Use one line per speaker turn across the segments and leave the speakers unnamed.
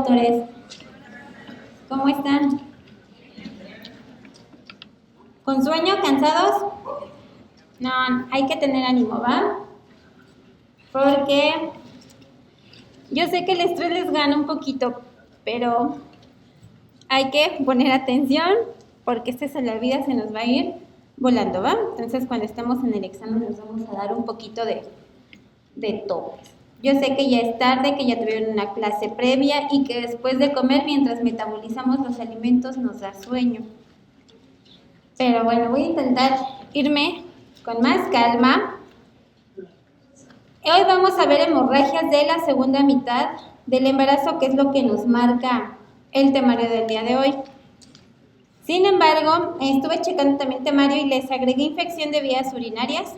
doctores. ¿Cómo están? ¿Con sueño? ¿Cansados? No, hay que tener ánimo, ¿va? Porque yo sé que el estrés les gana un poquito, pero hay que poner atención porque la vida se nos va a ir volando, ¿va? Entonces, cuando estemos en el examen nos vamos a dar un poquito de topes. Yo sé que ya es tarde, que ya tuvieron una clase previa y que después de comer, mientras metabolizamos los alimentos, nos da sueño. Pero bueno, voy a intentar irme con más calma. Hoy vamos a ver hemorragias de la segunda mitad del embarazo, que es lo que nos marca el temario del día de hoy. Sin embargo, estuve checando también temario y les agregué infección de vías urinarias,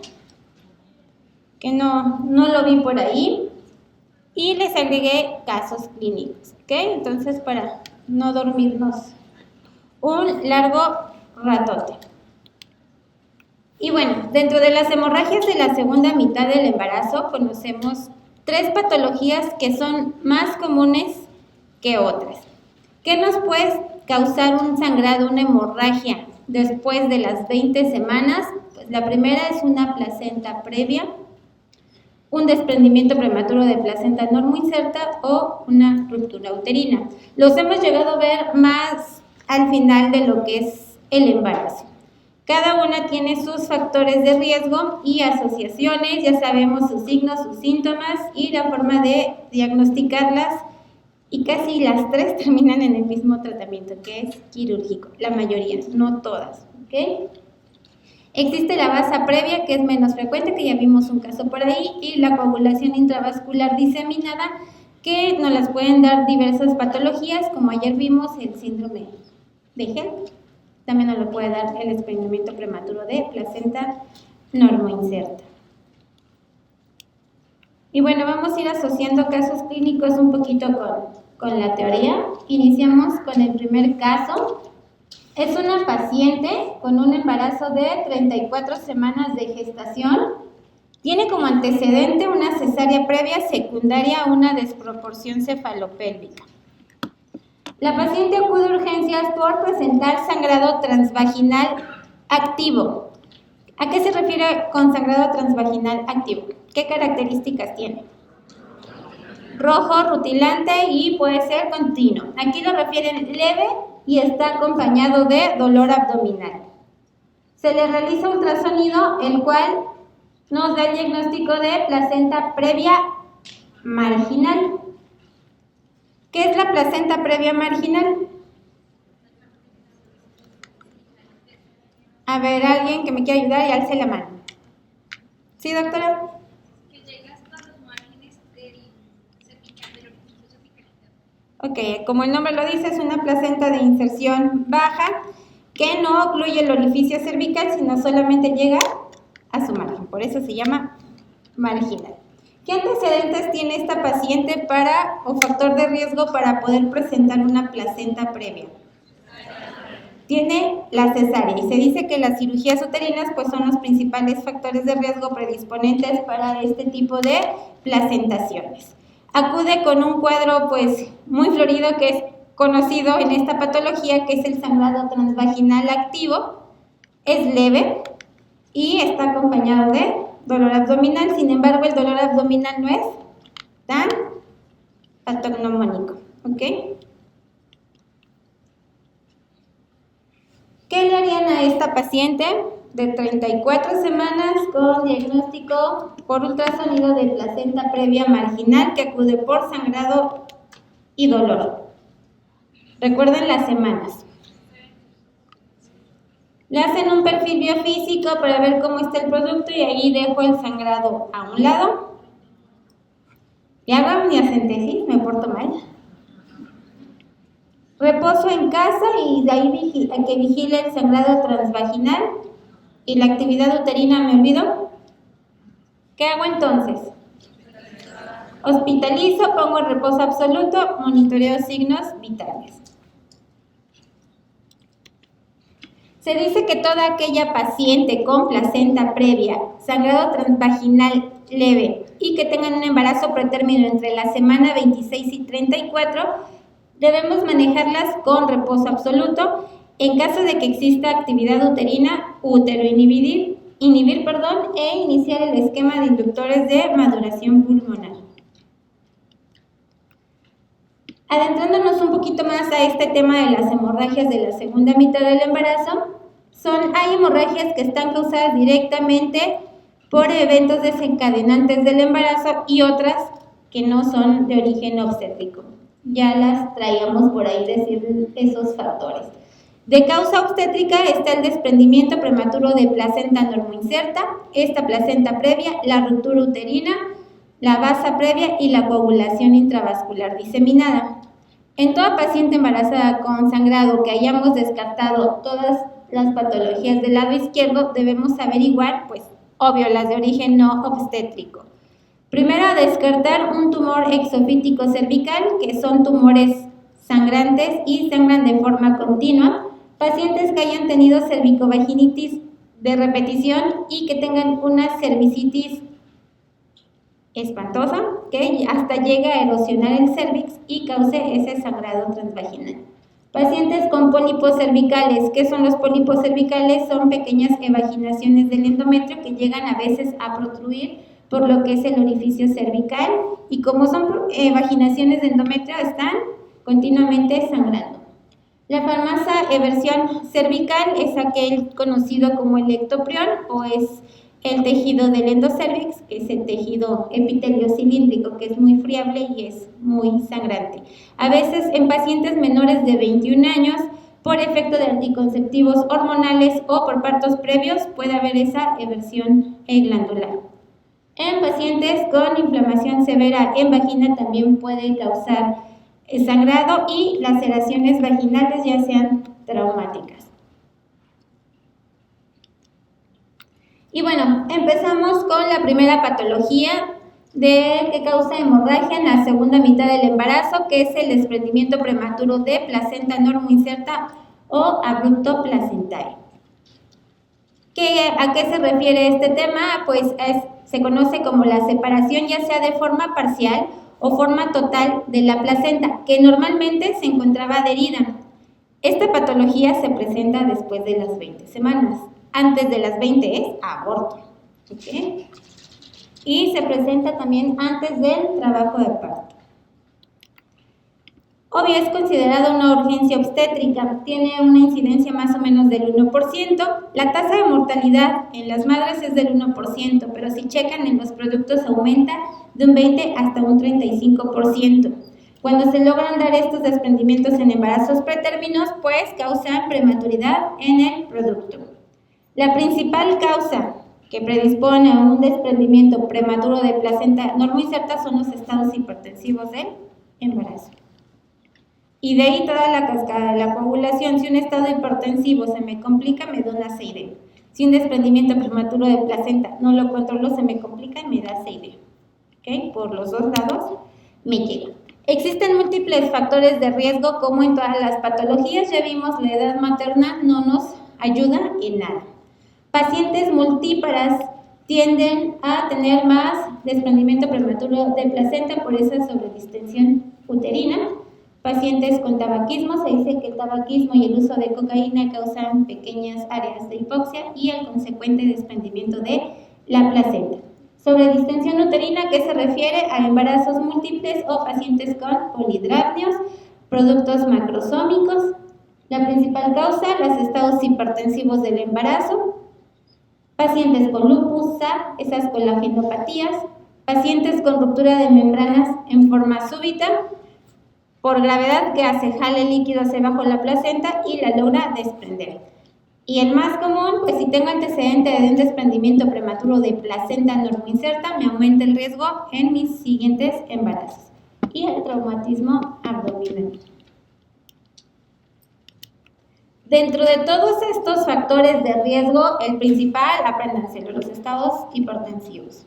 que no lo vi por ahí, y les agregué casos clínicos, ¿ok? Entonces, para no dormirnos un largo ratote. Y bueno, dentro de las hemorragias de la segunda mitad del embarazo conocemos 3 patologías que son más comunes que otras. ¿Qué nos puede causar un sangrado, una hemorragia después de las 20 semanas? Pues la primera es una placenta previa, un desprendimiento prematuro de placenta normoinserta o una ruptura uterina. Los hemos llegado a ver más al final de lo que es el embarazo. Cada una tiene sus factores de riesgo y asociaciones, ya sabemos sus signos, sus síntomas y la forma de diagnosticarlas, y casi las 3 terminan en el mismo tratamiento, que es quirúrgico, la mayoría, no todas, ¿ok? Existe la basa previa, que es menos frecuente, que ya vimos un caso por ahí, y la coagulación intravascular diseminada, que nos las pueden dar diversas patologías, como ayer vimos el síndrome de HELP. También nos lo puede dar el desprendimiento prematuro de placenta normoinserta. Y bueno, vamos a ir asociando casos clínicos un poquito con la teoría. Iniciamos con el primer caso. Es una paciente con un embarazo de 34 semanas de gestación. Tiene como antecedente una cesárea previa secundaria a una desproporción cefalopélvica. La paciente acude a urgencias por presentar sangrado transvaginal activo. ¿A qué se refiere con sangrado transvaginal activo? ¿Qué características tiene? Rojo, rutilante y puede ser continuo. Aquí lo refieren leve y está acompañado de dolor abdominal. Se le realiza ultrasonido, el cual nos da el diagnóstico de placenta previa marginal. ¿Qué es la placenta previa marginal? A ver, alguien que me quiera ayudar y alce la mano. ¿Sí, doctora?
Que llega hasta los márgenes del cervical, del orificio cervical.
Ok, como el nombre lo dice, es una placenta de inserción baja que no ocluye el orificio cervical, sino solamente llega a su margen. Por eso se llama marginal. ¿Qué antecedentes tiene esta paciente o factor de riesgo para poder presentar una placenta previa? Tiene la cesárea, y se dice que las cirugías uterinas pues son los principales factores de riesgo predisponentes para este tipo de placentaciones. Acude con un cuadro pues muy florido, que es conocido en esta patología, que es el sangrado transvaginal activo. Es leve y está acompañado de dolor abdominal. Sin embargo, el dolor abdominal no es tan patognomónico, ¿ok? ¿Qué le harían a esta paciente de 34 semanas con diagnóstico por ultrasonido de placenta previa marginal, que acude por sangrado y dolor? Recuerden las semanas. Le hacen un perfil biofísico para ver cómo está el producto, y ahí dejo el sangrado a un lado. Y hago mi acentesis, me porto mal. Reposo en casa y de ahí que vigile el sangrado transvaginal y la actividad uterina me olvido. ¿Qué hago entonces? Hospitalizo, pongo en reposo absoluto, monitoreo signos vitales. Se dice que toda aquella paciente con placenta previa, sangrado transvaginal leve y que tengan un embarazo pretérmino entre la semana 26 y 34 Debemos manejarlas con reposo absoluto. En caso de que exista actividad uterina, inhibir, e iniciar el esquema de inductores de maduración pulmonar. Adentrándonos un poquito más a este tema de las hemorragias de la segunda mitad del embarazo, hay hemorragias que están causadas directamente por eventos desencadenantes del embarazo y otras que no son de origen obstétrico. Ya las traíamos por ahí decir esos factores. De causa obstétrica está el desprendimiento prematuro de placenta normoinserta, esta placenta previa, la ruptura uterina, la basa previa y la coagulación intravascular diseminada. En toda paciente embarazada con sangrado que hayamos descartado todas las patologías del lado izquierdo, debemos averiguar, pues, obvio, las de origen no obstétrico. Primero, descartar un tumor exofítico cervical, que son tumores sangrantes y sangran de forma continua. Pacientes que hayan tenido cervicovaginitis de repetición y que tengan una cervicitis espantosa, que hasta llega a erosionar el cervix y cause ese sangrado transvaginal. Pacientes con pólipos cervicales. ¿Qué son los pólipos cervicales? Son pequeñas evaginaciones del endometrio que llegan a veces a protruir por lo que es el orificio cervical, y como son evaginaciones de endometrio, están continuamente sangrando. La famosa eversión cervical es aquel conocido como el ectoprión, o es el tejido del endocervix, que es el tejido epitelio cilíndrico, que es muy friable y es muy sangrante. A veces en pacientes menores de 21 años, por efecto de anticonceptivos hormonales o por partos previos, puede haber esa eversión glandular. En pacientes con inflamación severa en vagina también puede causar sangrado y laceraciones vaginales, ya sean traumáticas. Y bueno, empezamos con la primera patología que causa hemorragia en la segunda mitad del embarazo, que es el desprendimiento prematuro de placenta normoinserta o abrupto placentario. ¿A qué se refiere este tema? Pues se conoce como la separación, ya sea de forma parcial o forma total, de la placenta, que normalmente se encontraba adherida. Esta patología se presenta después de las 20 semanas. Antes de las 20 es aborto. ¿Okay? Y se presenta también antes del trabajo de parto. Obvio, es considerada una urgencia obstétrica, tiene una incidencia más o menos del 1%, la tasa de mortalidad en las madres es del 1%, pero si checan en los productos aumenta de un 20 hasta un 35%. Cuando se logran dar estos desprendimientos en embarazos pretérminos, pues causan prematuridad en el producto. La principal causa que predispone a un desprendimiento prematuro de placenta normoinserta son los estados hipertensivos del embarazo. Y de ahí toda la cascada de la coagulación. Si un estado hipertensivo se me complica, me da una CID. Si un desprendimiento prematuro de placenta no lo controlo, se me complica y me da CID. ¿Okay? Por los dos lados me llega. Existen múltiples factores de riesgo, como en todas las patologías. Ya vimos, la edad materna no nos ayuda en nada. Pacientes multíparas tienden a tener más desprendimiento prematuro de placenta por esa sobredistensión uterina. Pacientes con tabaquismo, se dice que el tabaquismo y el uso de cocaína causan pequeñas áreas de hipoxia y el consecuente desprendimiento de la placenta. Sobredistensión uterina, que se refiere a embarazos múltiples o pacientes con polidrapnios, productos macrosómicos. La principal causa, los estados hipertensivos del embarazo. Pacientes con lupus, SAP, esas colagenopatías. Pacientes con ruptura de membranas en forma súbita, por gravedad, que hace jale líquido hacia abajo la placenta y la logra desprender. Y el más común, pues si tengo antecedente de un desprendimiento prematuro de placenta normoinserta, me aumenta el riesgo en mis siguientes embarazos. Y el traumatismo abdominal. Dentro de todos estos factores de riesgo, el principal, apréndanselo, los estados hipertensivos.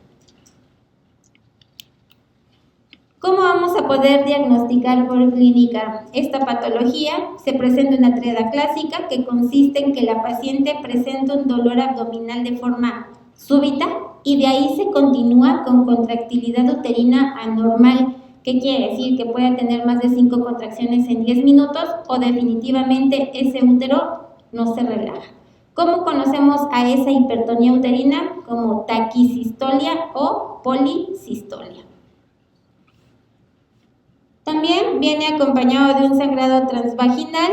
¿Cómo vamos a poder diagnosticar por clínica esta patología? Se presenta una tríada clásica que consiste en que la paciente presenta un dolor abdominal de forma súbita y de ahí se continúa con contractilidad uterina anormal ¿Qué quiere decir? Que puede tener más de 5 contracciones en 10 minutos o definitivamente ese útero no se relaja. ¿Cómo conocemos a esa hipertonía uterina? Como taquisistolia o policistolia. También viene acompañado de un sangrado transvaginal.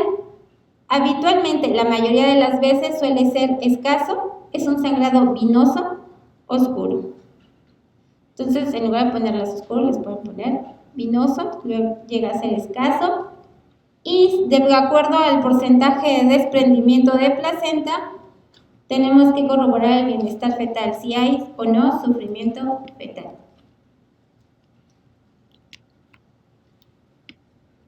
Habitualmente, la mayoría de las veces suele ser escaso, es un sangrado vinoso, oscuro. Entonces, en lugar de ponerlas oscuro, les pueden poner vinoso, luego llega a ser escaso. Y de acuerdo al porcentaje de desprendimiento de placenta, tenemos que corroborar el bienestar fetal, si hay o no sufrimiento fetal.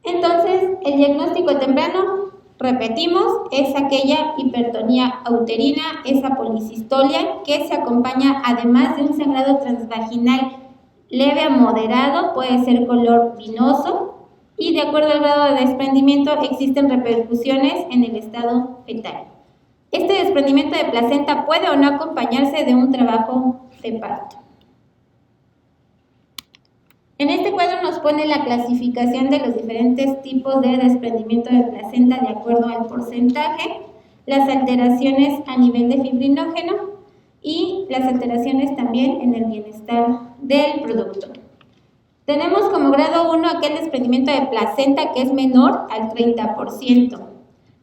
Entonces, el diagnóstico temprano, repetimos, es aquella hipertonía uterina, esa policistolia, que se acompaña además de un sangrado transvaginal leve a moderado, puede ser color vinoso, y de acuerdo al grado de desprendimiento existen repercusiones en el estado fetal. Este desprendimiento de placenta puede o no acompañarse de un trabajo de parto. En este cuadro nos pone la clasificación de los diferentes tipos de desprendimiento de placenta de acuerdo al porcentaje, las alteraciones a nivel de fibrinógeno y las alteraciones también en el bienestar del producto. Tenemos como grado 1 aquel desprendimiento de placenta que es menor al 30%.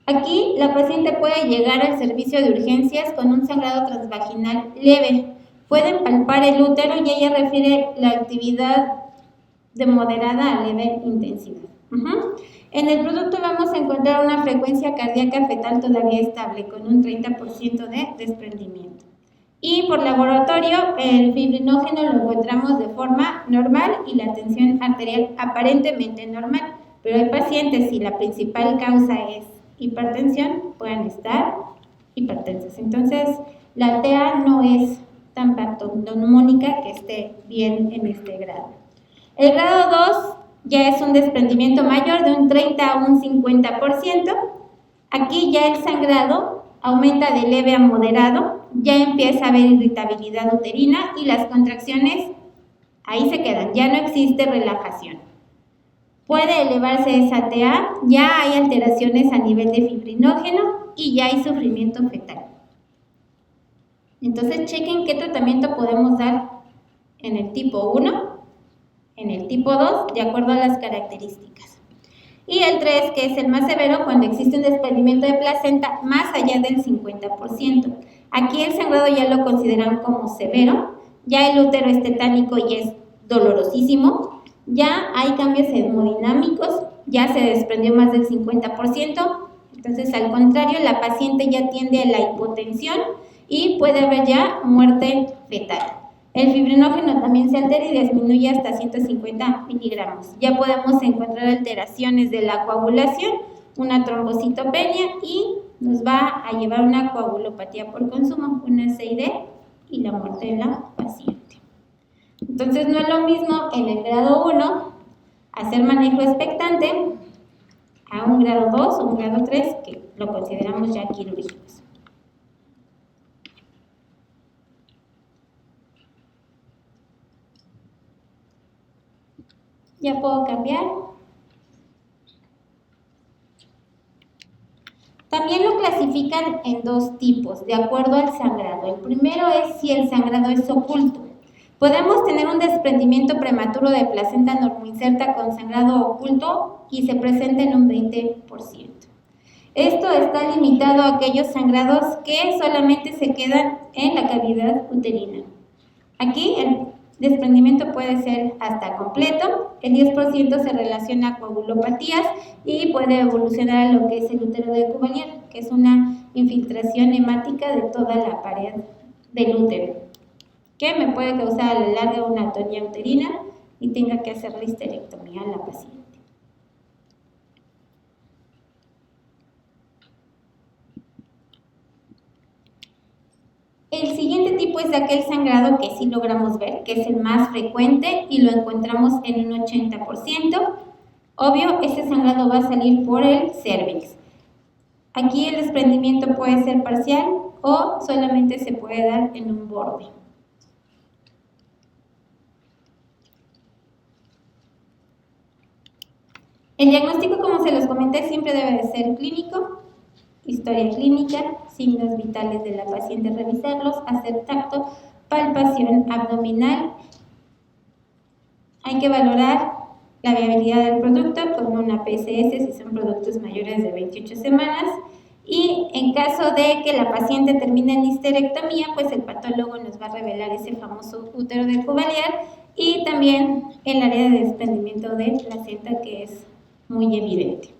Aquí la paciente puede llegar al servicio de urgencias con un sangrado transvaginal leve. Pueden palpar el útero y ella refiere la actividad de moderada a leve intensidad. En el producto vamos a encontrar una frecuencia cardíaca fetal todavía estable con un 30% de desprendimiento. Y por laboratorio el fibrinógeno lo encontramos de forma normal y la tensión arterial aparentemente normal, pero hay pacientes, si la principal causa es hipertensión, pueden estar hipertensas. Entonces la TEA no es tan patognomónica que esté bien en este grado. El grado 2 ya es un desprendimiento mayor de un 30 a un 50%. Aquí ya el sangrado aumenta de leve a moderado, ya empieza a haber irritabilidad uterina y las contracciones ahí se quedan, ya no existe relajación. Puede elevarse esa TA, ya hay alteraciones a nivel de fibrinógeno y ya hay sufrimiento fetal. Entonces chequen qué tratamiento podemos dar en el tipo 1, en el tipo 2, de acuerdo a las características. Y el 3, que es el más severo, cuando existe un desprendimiento de placenta más allá del 50%. Aquí el sangrado ya lo consideran como severo, ya el útero es tetánico y es dolorosísimo, ya hay cambios hemodinámicos, ya se desprendió más del 50%, entonces al contrario, la paciente ya tiende a la hipotensión y puede haber ya muerte fetal. El fibrinógeno también se altera y disminuye hasta 150 miligramos. Ya podemos encontrar alteraciones de la coagulación, una trombocitopenia y nos va a llevar una coagulopatía por consumo, una CID y la muerte de la paciente. Entonces no es lo mismo en el grado 1 hacer manejo expectante a un grado 2 o un grado 3 que lo consideramos ya quirúrgicos. Ya puedo cambiar. También lo clasifican en dos tipos, de acuerdo al sangrado. El primero es si el sangrado es oculto. Podemos tener un desprendimiento prematuro de placenta normoinserta con sangrado oculto y se presenta en un 20%. Esto está limitado a aquellos sangrados que solamente se quedan en la cavidad uterina. Aquí el desprendimiento puede ser hasta completo, el 10% se relaciona a coagulopatías y puede evolucionar a lo que es el útero de Cuvelier, que es una infiltración hemática de toda la pared del útero, que me puede causar a la larga una atonía uterina y tenga que hacer la histerectomía a la paciente. El siguiente tipo es de aquel sangrado que sí logramos ver, que es el más frecuente y lo encontramos en un 80%. Obvio, ese sangrado va a salir por el cérvix. Aquí el desprendimiento puede ser parcial o solamente se puede dar en un borde. El diagnóstico, como se los comenté, siempre debe de ser clínico, historia clínica, signos vitales de la paciente, revisarlos, hacer tacto, palpación abdominal. Hay que valorar la viabilidad del producto con una PSS si son productos mayores de 28 semanas. Y en caso de que la paciente termine en histerectomía, pues el patólogo nos va a revelar ese famoso útero de Cuvelier y también el área de desprendimiento de placenta, que es muy evidente.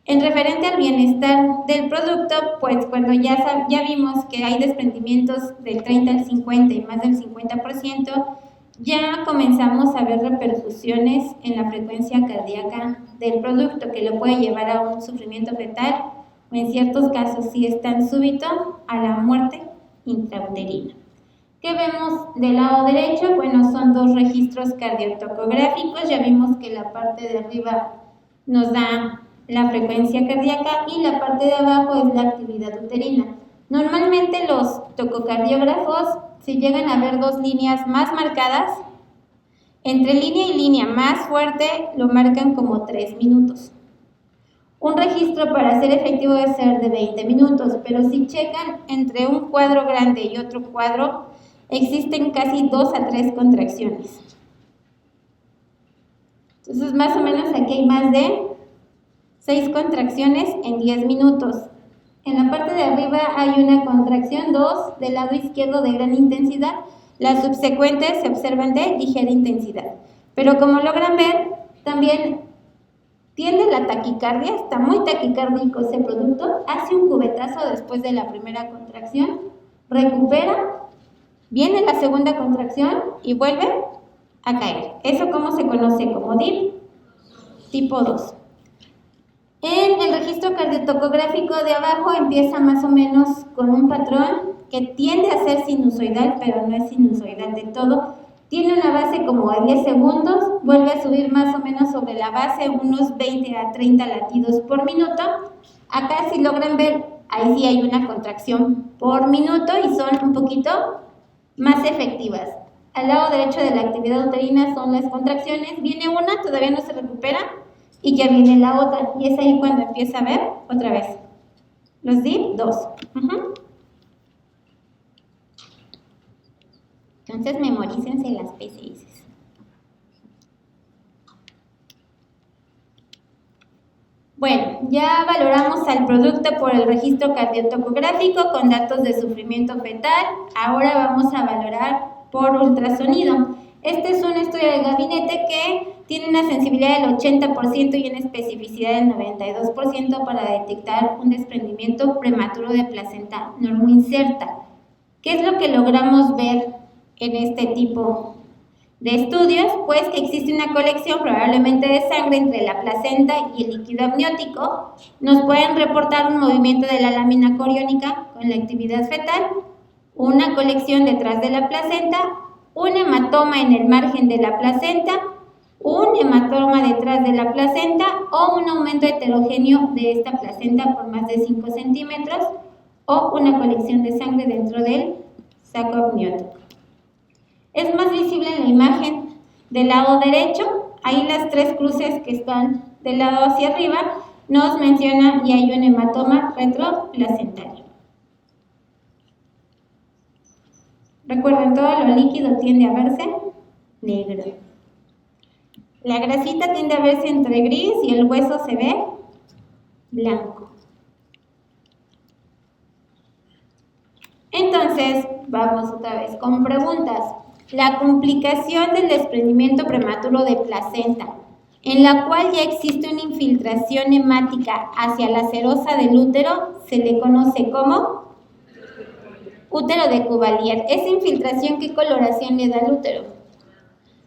En referente al bienestar del producto, pues cuando ya vimos que hay desprendimientos del 30 al 50 y más del 50%, ya comenzamos a ver repercusiones en la frecuencia cardíaca del producto, que lo puede llevar a un sufrimiento fetal o en ciertos casos, si es tan súbito, a la muerte intrauterina. ¿Qué vemos del lado derecho? Bueno, son dos registros cardiotocográficos. Ya vimos que la parte de arriba nos da la frecuencia cardíaca y la parte de abajo es la actividad uterina. Normalmente los tococardiógrafos, si llegan a ver dos líneas más marcadas, entre línea y línea más fuerte lo marcan como 3 minutos. Un registro para ser efectivo debe ser de 20 minutos, pero si checan entre un cuadro grande y otro cuadro, existen casi 2 a 3 contracciones. Entonces, más o menos aquí hay más de 6 contracciones en 10 minutos. En la parte de arriba hay una contracción, 2 del lado izquierdo de gran intensidad. Las subsecuentes se observan de ligera intensidad. Pero como logran ver, también tiende la taquicardia, está muy taquicárdico ese producto, hace un cubetazo después de la primera contracción, recupera, viene la segunda contracción y vuelve a caer. ¿Eso cómo se conoce? Como DIP tipo 2. En el registro cardiotocográfico de abajo empieza más o menos con un patrón que tiende a ser sinusoidal, pero no es sinusoidal de todo. Tiene una base como a 10 segundos, vuelve a subir más o menos sobre la base unos 20 a 30 latidos por minuto. Acá si logran ver, ahí sí hay una contracción por minuto y son un poquito más efectivas. Al lado derecho de la actividad uterina son las contracciones, viene una, todavía no se recupera, y ya viene la otra, y es ahí cuando empieza a ver otra vez los DIP 2. Entonces memorícense las PCS. Bueno, ya valoramos al producto por el registro cardiotocográfico con datos de sufrimiento fetal. Ahora vamos a valorar por ultrasonido. Este es un estudio de gabinete que tiene una sensibilidad del 80% y una especificidad del 92% para detectar un desprendimiento prematuro de placenta normoinserta. ¿Qué es lo que logramos ver en este tipo de estudios? Pues que existe una colección probablemente de sangre entre la placenta y el líquido amniótico. Nos pueden reportar un movimiento de la lámina coriónica con la actividad fetal, una colección detrás de la placenta, un hematoma en el margen de la placenta, un hematoma detrás de la placenta o un aumento heterogéneo de esta placenta por más de 5 centímetros o una colección de sangre dentro del saco amniótico. Es más visible en la imagen del lado derecho, ahí las 3 cruces que están del lado hacia arriba nos menciona y hay un hematoma retroplacentario. Recuerden, todo lo líquido tiende a verse negro. La grasita tiende a verse entre gris y el hueso se ve blanco. Entonces, vamos otra vez con preguntas. La complicación del desprendimiento prematuro de placenta, en la cual ya existe una infiltración hemática hacia la serosa del útero, se le conoce como útero de Cuvelier. Esa infiltración, ¿qué coloración le da al útero?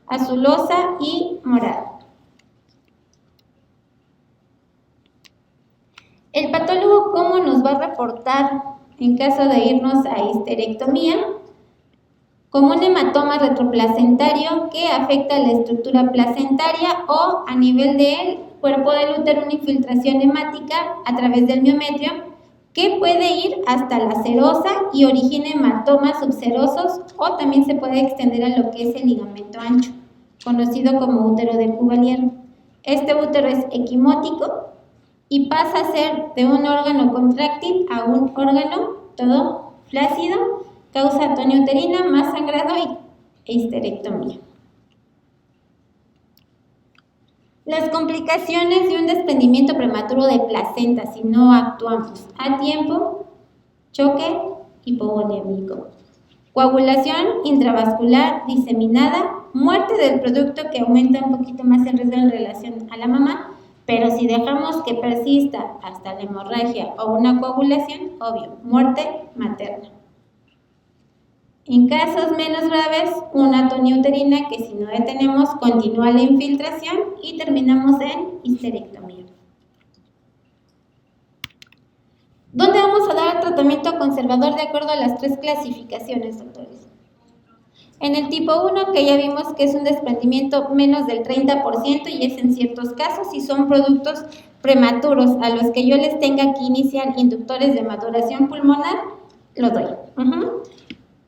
Azulosa y morada. El patólogo, ¿cómo nos va a reportar en caso de irnos a histerectomía? Como un hematoma retroplacentario que afecta la estructura placentaria o a nivel del cuerpo del útero una infiltración hemática a través del miometrio que puede ir hasta la serosa y origina hematomas subserosos o también se puede extender a lo que es el ligamento ancho, conocido como útero de Cuvelier. Este útero es equimótico y pasa a ser de un órgano contráctil a un órgano todo flácido, causa atonía uterina, más sangrado e histerectomía. Las complicaciones de un desprendimiento prematuro de placenta si no actuamos a tiempo: choque hipovolémico, coagulación intravascular diseminada, muerte del producto que aumenta un poquito más el riesgo en relación a la mamá, pero si dejamos que persista hasta la hemorragia o una coagulación, obvio, muerte materna. En casos menos graves, una atonía uterina que si no detenemos continúa la infiltración y terminamos en histerectomía. ¿Dónde vamos a dar tratamiento conservador de acuerdo a las 3 clasificaciones, doctores? En el tipo 1, que ya vimos que es un desprendimiento menos del 30% y es en ciertos casos si son productos prematuros a los que yo les tenga que iniciar inductores de maduración pulmonar, lo doy.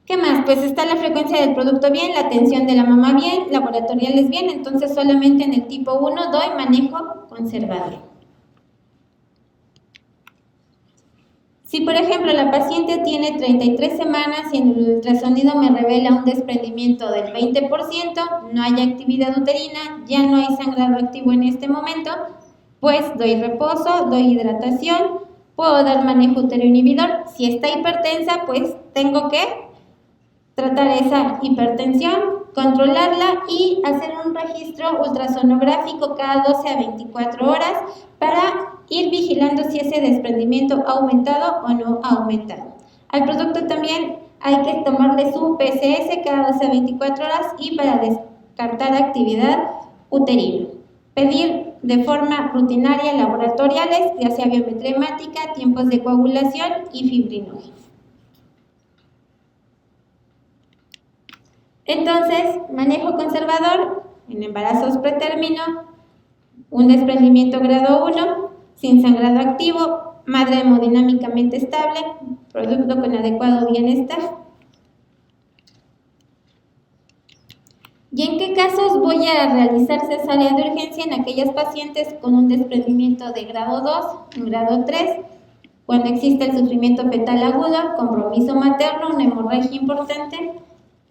¿Qué más? Pues está la frecuencia del producto bien, la tensión de la mamá bien, laboratoriales bien, entonces solamente en el tipo 1 doy manejo conservador. Si por ejemplo la paciente tiene 33 semanas y en el ultrasonido me revela un desprendimiento del 20%, no hay actividad uterina, ya no hay sangrado activo en este momento, pues doy reposo, doy hidratación, puedo dar manejo uteroinhibidor. Si está hipertensa, pues tengo que tratar esa hipertensión, controlarla y hacer un registro ultrasonográfico cada 12 a 24 horas para ir vigilando si ese desprendimiento ha aumentado o no ha aumentado. Al producto también hay que tomarle su PCS cada 12 a 24 horas y para descartar actividad uterina. Pedir de forma rutinaria laboratoriales, ya sea biometría hemática, tiempos de coagulación y fibrinógeno. Entonces, manejo conservador en embarazos pretérmino, un desprendimiento grado 1, sin sangrado activo, madre hemodinámicamente estable, producto con adecuado bienestar. ¿Y en qué casos voy a realizar cesárea de urgencia? En aquellas pacientes con un desprendimiento de grado 2, en grado 3, cuando existe el sufrimiento fetal agudo, compromiso materno, una hemorragia importante,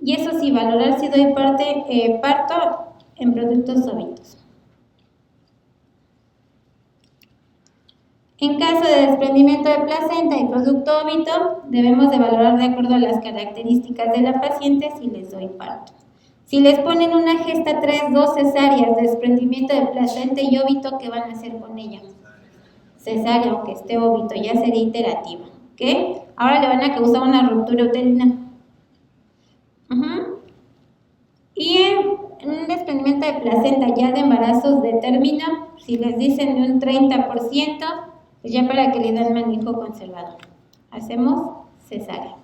y eso sí, valorar si doy parto en productos súbitos. En caso de desprendimiento de placenta y producto óbito, debemos de valorar de acuerdo a las características de la paciente si les doy parto. Si les ponen una gesta 3, 2 cesáreas, desprendimiento de placenta y óbito, ¿qué van a hacer con ella? Cesárea, aunque esté óbito, ya sería iterativa. ¿Ok? Ahora le van a causar una ruptura uterina. Y en un desprendimiento de placenta ya de embarazos de término, si les dicen de un 30%, pues ya para que le den manejo conservador. Hacemos cesárea.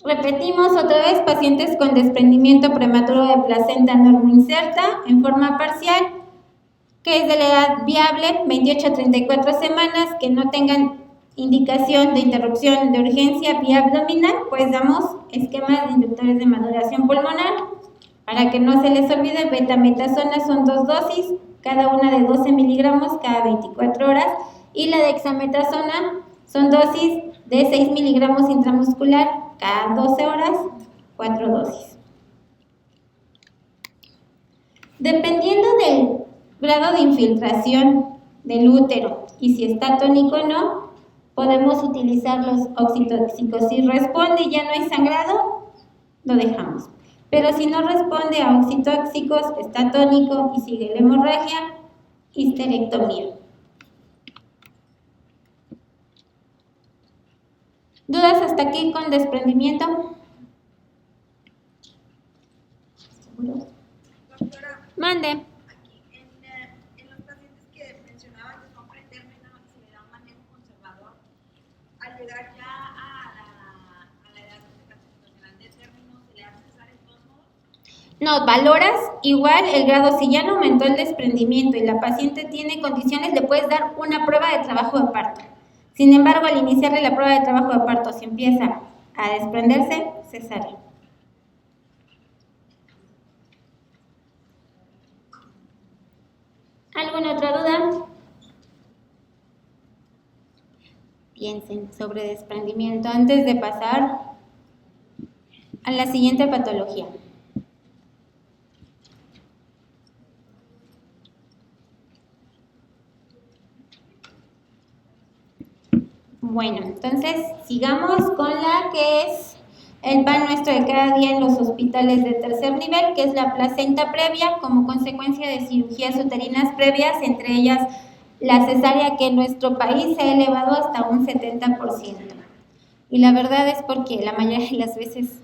Repetimos otra vez, pacientes con desprendimiento prematuro de placenta normoinserta en forma parcial, que es de la edad viable, 28 a 34 semanas, que no tengan indicación de interrupción de urgencia vía abdominal, pues damos esquemas de inductores de maduración pulmonar. Para que no se les olvide, betametasona son 2 dosis, cada una de 12 miligramos cada 24 horas, y la dexametasona son dosis de 6 miligramos intramuscular cada 12 horas, 4 dosis. Dependiendo del grado de infiltración del útero y si está tónico o no, podemos utilizar los oxitóxicos. Si responde y ya no hay sangrado, lo dejamos. Pero si no responde a oxitóxicos, está tónico y sigue la hemorragia, histerectomía. ¿Dudas hasta aquí con desprendimiento? ¿Seguro?
Doctora,
Mande.
aquí en los pacientes que mencionaban que son pretérmino y se le da un manejo conservador, al llegar ya a la edad gestacional de término, ¿se le hace cesárea de todos modos?
No, valoras igual el grado. Si ya no aumentó el desprendimiento y la paciente tiene condiciones, le puedes dar una prueba de trabajo de parto. Sin embargo, al iniciarle la prueba de trabajo de parto, si empieza a desprenderse, cesárea. ¿Alguna otra duda? Piensen sobre desprendimiento antes de pasar a la siguiente patología. Bueno, entonces sigamos con la que es el pan nuestro de cada día en los hospitales de tercer nivel, que es la placenta previa como consecuencia de cirugías uterinas previas, entre ellas la cesárea, que en nuestro país se ha elevado hasta un 70%. Y la verdad es porque la mayoría de las veces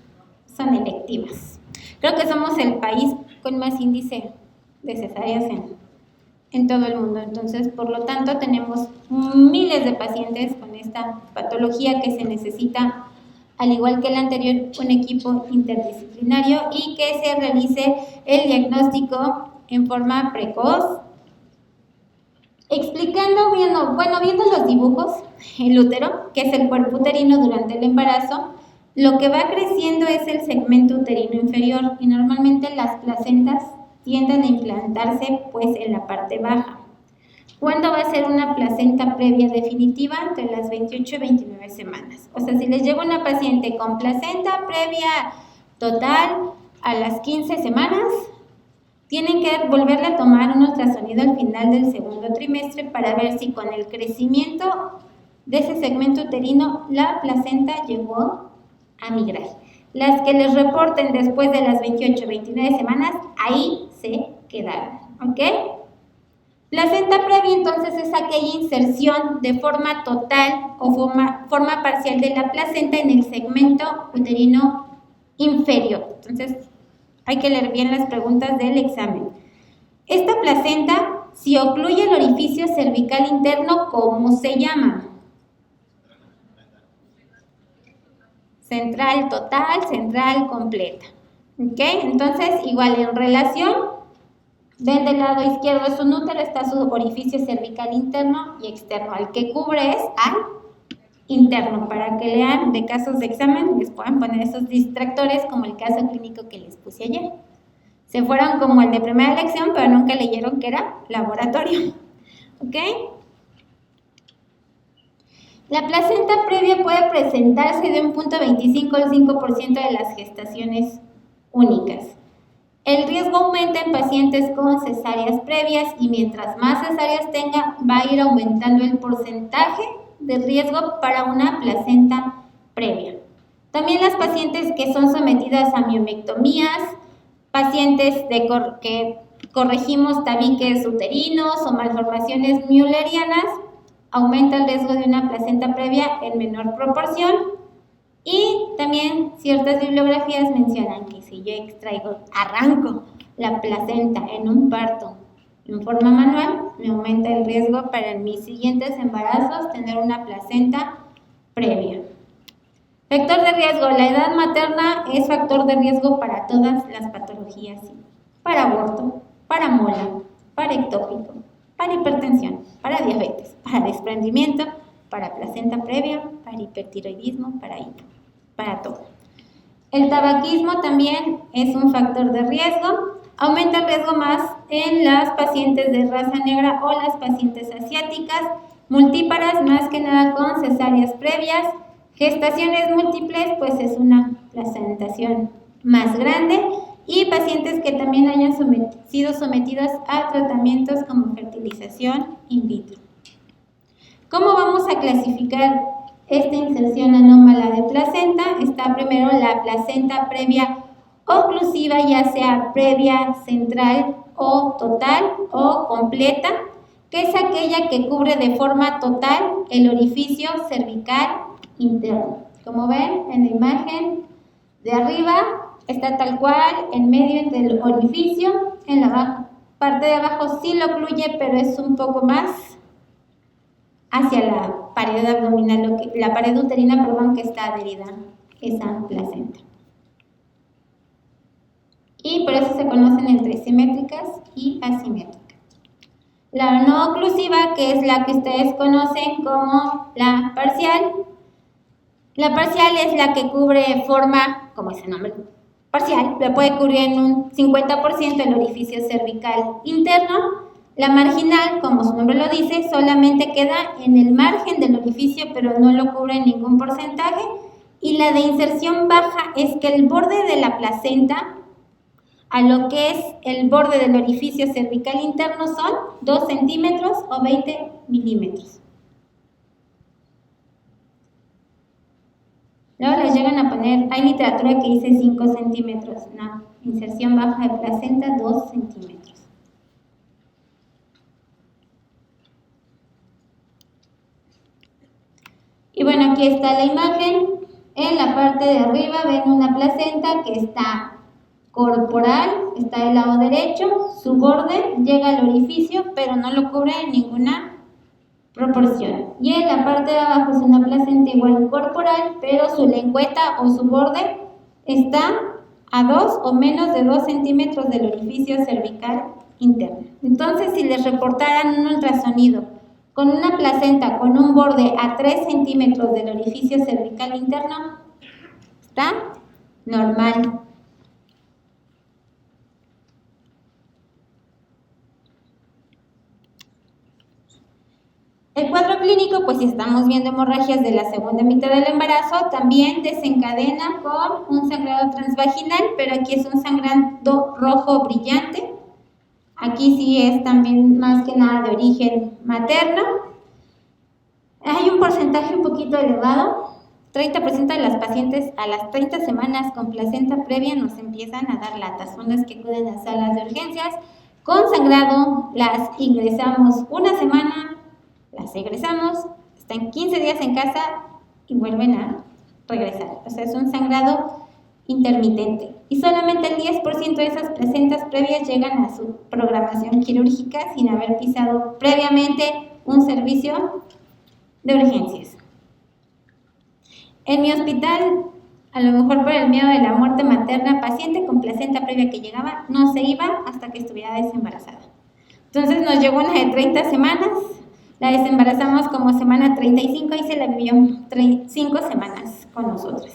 son electivas. Creo que somos el país con más índice de cesáreas en todo el mundo. Entonces, por lo tanto, tenemos miles de pacientes con esta patología que se necesita, al igual que el anterior, un equipo interdisciplinario y que se realice el diagnóstico en forma precoz. Viendo los dibujos, el útero, que es el cuerpo uterino durante el embarazo, lo que va creciendo es el segmento uterino inferior y normalmente las placentas tienden a implantarse pues en la parte baja. ¿Cuándo va a ser una placenta previa definitiva? Entre las 28 y 29 semanas. O sea, si les llega una paciente con placenta previa total a las 15 semanas, tienen que volverle a tomar un ultrasonido al final del segundo trimestre para ver si con el crecimiento de ese segmento uterino la placenta llegó a migrar. Las que les reporten después de las 28 o 29 semanas, ahí se quedaron, ¿ok? Placenta previa entonces es aquella inserción de forma total o forma parcial de la placenta en el segmento uterino inferior. Entonces, hay que leer bien las preguntas del examen. Esta placenta, si ocluye el orificio cervical interno, ¿cómo se llama? Central total, central completa. ¿Ok? Entonces, igual en relación, ven del lado izquierdo es un útero, está su orificio cervical interno y externo. Al que cubre es al interno, para que lean de casos de examen, les puedan poner esos distractores como el caso clínico que les puse ayer. Se fueron como el de primera lección, pero nunca leyeron que era laboratorio. ¿Ok? La placenta previa puede presentarse de un punto 25 al 5% de las gestaciones únicas. El riesgo aumenta en pacientes con cesáreas previas y mientras más cesáreas tenga, va a ir aumentando el porcentaje de riesgo para una placenta previa. También las pacientes que son sometidas a miomectomías, pacientes que corregimos tabiques uterinos o malformaciones müllerianas, aumenta el riesgo de una placenta previa en menor proporción. Y también ciertas bibliografías mencionan que si yo arranco la placenta en un parto en forma manual, me aumenta el riesgo para en mis siguientes embarazos tener una placenta previa. Factor de riesgo. La edad materna es factor de riesgo para todas las patologías, ¿sí? Para aborto, para mola, para ectópico, para hipertensión, para diabetes, para desprendimiento, para placenta previa, para hipertiroidismo, para todo. El tabaquismo también es un factor de riesgo. Aumenta el riesgo más en las pacientes de raza negra o las pacientes asiáticas, multíparas más que nada con cesáreas previas. Gestaciones múltiples, pues es una placentación más grande. Y pacientes que también hayan sido sometidas a tratamientos como fertilización in vitro. ¿Cómo vamos a clasificar esta inserción anómala de placenta? Está primero la placenta previa oclusiva, ya sea previa, central o total o completa, que es aquella que cubre de forma total el orificio cervical interno. Como ven en la imagen de arriba, está tal cual, en medio entre el orificio, en la parte de abajo sí lo ocluye, pero es un poco más hacia la pared abdominal, la pared uterina, que está adherida esa placenta. Y por eso se conocen entre simétricas y asimétricas. La no oclusiva, que es la que ustedes conocen como la parcial. La parcial es la que cubre forma, como ese nombre, parcial, la puede cubrir en un 50% el orificio cervical interno. La marginal, como su nombre lo dice, solamente queda en el margen del orificio, pero no lo cubre en ningún porcentaje. Y la de inserción baja es que el borde de la placenta a lo que es el borde del orificio cervical interno son 2 centímetros o 20 milímetros. Luego les llegan a poner, hay literatura que dice 5 centímetros, no, inserción baja de placenta 2 centímetros. Y bueno, aquí está la imagen. En la parte de arriba ven una placenta que está corporal, está del lado derecho, su borde llega al orificio, pero no lo cubre en ninguna proporción. Y en la parte de abajo es una placenta igual corporal, pero su lengüeta o su borde está a 2 o menos de 2 centímetros del orificio cervical interno. Entonces, si les reportaran un ultrasonido con una placenta con un borde a 3 centímetros del orificio cervical interno, está normal. El cuadro clínico, pues si estamos viendo hemorragias de la segunda mitad del embarazo, también desencadena con un sangrado transvaginal, pero aquí es un sangrado rojo brillante. Aquí sí es también más que nada de origen materno. Hay un porcentaje un poquito elevado. 30% de las pacientes a las 30 semanas con placenta previa nos empiezan a dar latas. Son las que acuden a salas de urgencias. Con sangrado las ingresamos una semana, las egresamos, están 15 días en casa y vuelven a regresar. O sea, es un sangrado intermitente. Y solamente el 10% de esas placentas previas llegan a su programación quirúrgica sin haber pisado previamente un servicio de urgencias. En mi hospital, a lo mejor por el miedo de la muerte materna, paciente con placenta previa que llegaba no se iba hasta que estuviera desembarazada. Entonces nos llegó una de 30 semanas, la desembarazamos como semana 35 y se la vivió 5 semanas con nosotros.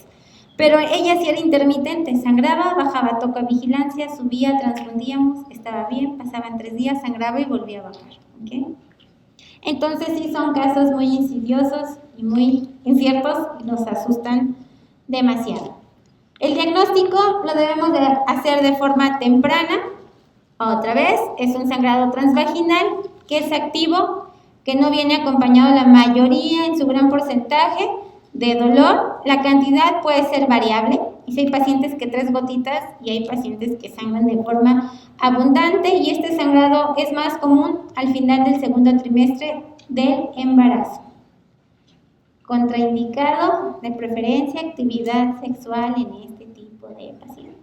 Pero ella sí era intermitente, sangraba, bajaba, toca vigilancia, subía, transfundíamos, estaba bien, pasaban 3 días, sangraba y volvía a bajar. ¿Okay? Entonces sí son casos muy insidiosos y muy inciertos y nos asustan demasiado. El diagnóstico lo debemos de hacer de forma temprana. Otra vez, es un sangrado transvaginal que es activo, que no viene acompañado la mayoría en su gran porcentaje de dolor. La cantidad puede ser variable, y si hay pacientes que 3 gotitas y hay pacientes que sangran de forma abundante, y este sangrado es más común al final del segundo trimestre del embarazo. Contraindicado de preferencia actividad sexual en este tipo de pacientes.